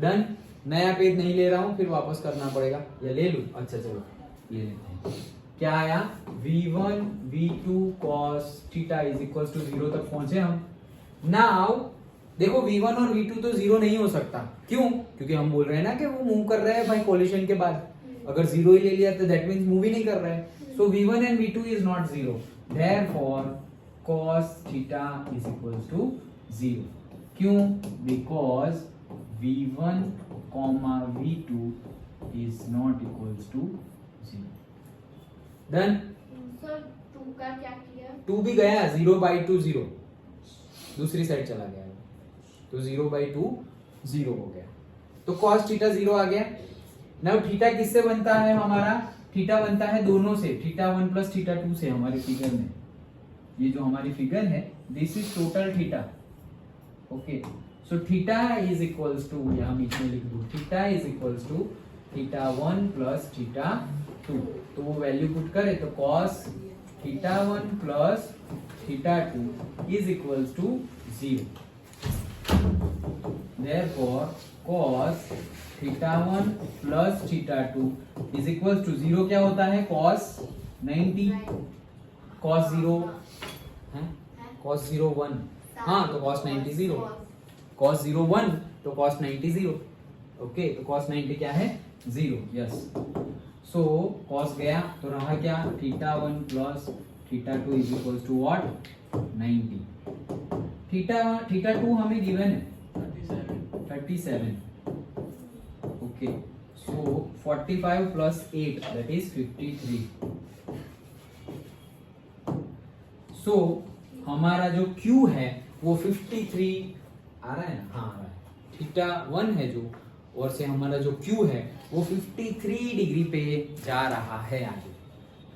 done. नया पेज नहीं ले रहा हूं, फिर वापस करना पड़ेगा, या ले लूं, अच्छा चलो ले लेते हैं। क्या आया, v1 v2 cos theta is equal to zero तक पहुंचे हम। नाउ देखो v1 और v2 तो जीरो नहीं हो सकता, क्यों, क्योंकि हम बोल रहे हैं ना कि वो मूव कर रहे हैं भाई कोलिशन के बाद, अगर जीरो ही ले लिया तो दैट मींस मूव ही नहीं कर रहा है, so v1 and v2 is not zero, therefore cos theta is equal to zero. क्यों, because v1 comma v2 is not equals to zero done. Sir 2 का क्या किया, 2 भी गया, 0/2 0, दूसरी साइड चला गया, तो 0/2 0 हो गया, तो cos थीटा 0 आ गया। नाउ थीटा किससे बनता है हमारा, थीटा बनता है दोनों से, थीटा 1 प्लस थीटा 2 से। हमारी फिगर में ये जो हमारी फिगर है, this is total theta, okay. So theta is equals to, यहां बीच में लिख दो, theta is equals to theta 1 plus theta 2, तो वो वैल्यू पुट करे तो cos theta 1 plus theta 2 is equals to 0, therefore cos theta 1 plus theta 2 is equals to 0 क्या होता है, cos 90, cos 0 है, cos 0 1, हाँ तो cos 90 0, cos 0 1 तो cos 90 0, ओके। तो cos 90 क्या है, 0, यस। सो कॉस गया तो रहा क्या, θ1 plus θ2 is equal to what, 90। θ2 हमें गिवन है 37, okay. So 45 plus 8 that is 53। So हमारा जो Q है वो 53 आ रहा है ना, हाँ आ रहा है। θ1 है जो, और से हमारा जो Q है वो 53 डिग्री पे जा रहा है आगे।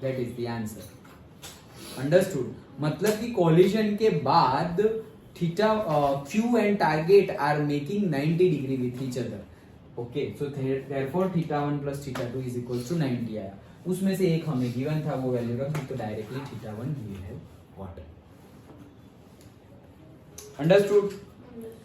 That is the answer. Understood? मतलब कि कॉलिजन के बाद Q and target are making 90 degree with each other. Okay, so therefore θ1 plus θ2 is equal to 90 आया। उसमें से एक हमें गिवन था, वो वैल्यू रख दी, तो directly θ1 we have what. Understood?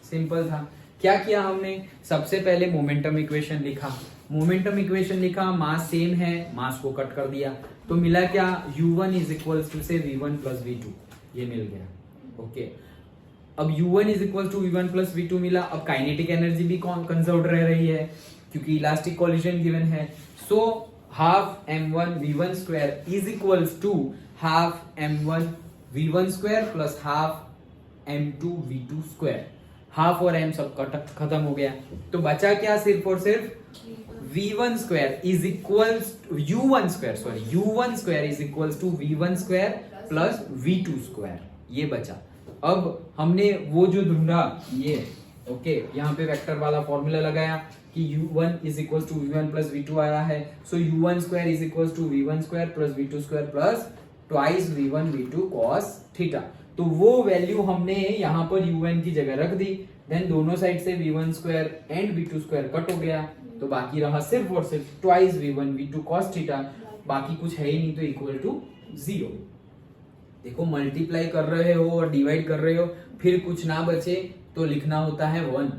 Simple था। क्या किया हमने, सबसे पहले मोमेंटम इक्वेशन लिखा। मोमेंटम इक्वेशन लिखा, मास सेम है, मास को कट कर दिया, तो मिला क्या, u1 इज इक्वल टू से v1 प्लस v2, ये मिल गया। ओके, अब u1 is equal to v1 plus v2 मिला। अब काइनेटिक एनर्जी भी कंजर्व रह रही है क्योंकि इलास्टिक कोलिजन गिवन है। So half m1 v1 square is equal to half m1 v1 square plus half m2 v2 square. Half और m सब खत्म हो गया, तो बचा क्या, सिर्फ और सिर्फ v1 square is equal u1 square is equal to v1 square plus v2 square, ये बचा। अब हमने वो जो ढूंढा ये, ओके, यहाँ पे वेक्टर वाला फॉर्मूला लगाया कि u1 is equal to v1 plus v2 आया है। So u1 square is equal to v1 square plus v2 square plus twice v1 v2 cos theta. तो वो वैल्यू हमने यहाँ पर un की जगह रख दी। देन दोनों साइड से v1 square and v2 square cut हो गया, तो बाकी रहा सिर्फ और सिर्फ twice v1 v2 cos theta. बाकी कुछ है ही नहीं, तो इक्वल टू 0। देखो, मल्टीप्लाई कर रहे हो और डिवाइड कर रहे हो, फिर कुछ ना बचे तो लिखना होता है 1,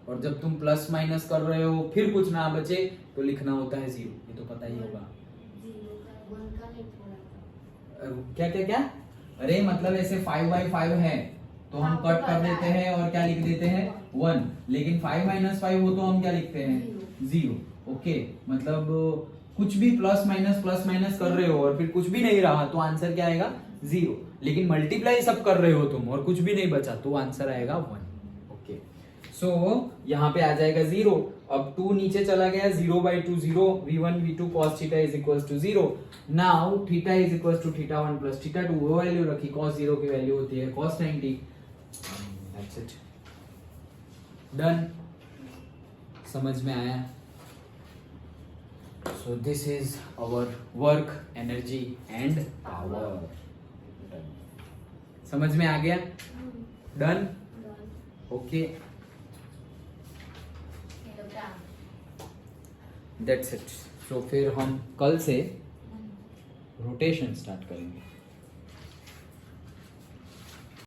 और जब तुम प्लस माइनस कर रहे हो फिर कुछ ना बचे तो लिखना होता है 0। ये तो पता ही होगा। क्या क्या क्या, अरे मतलब ऐसे 5/5 है तो हम कट कर देते हैं और क्या लिख देते हैं 1, लेकिन 5 - 5 हो तो हम क्या लिखते हैं 0। ओके, मतलब कुछ भी प्लस माइनस कर रहे हो और फिर कुछ भी नहीं रहा तो आंसर क्या आएगा 0, लेकिन मल्टीप्लाई सब कर रहे हो तुम और कुछ भी नहीं बचा तो आंसर आएगा 1। ओके, सो यहाँ पे आ जाएगा 0। अब 2 नीचे चला गया, 0/2 0, v1 v2 cos theta is equal to 0। Now theta is equal to θ1 plus θ2, वो वैल्यू रखी, cos 0 की वैल्यू होती है cos 90। That's it, done. समझ में आया? So this is our work, energy and power. समझ में आ गया? Done, okay, that's it. So फिर हम कल से रोटेशन स्टार्ट करेंगे।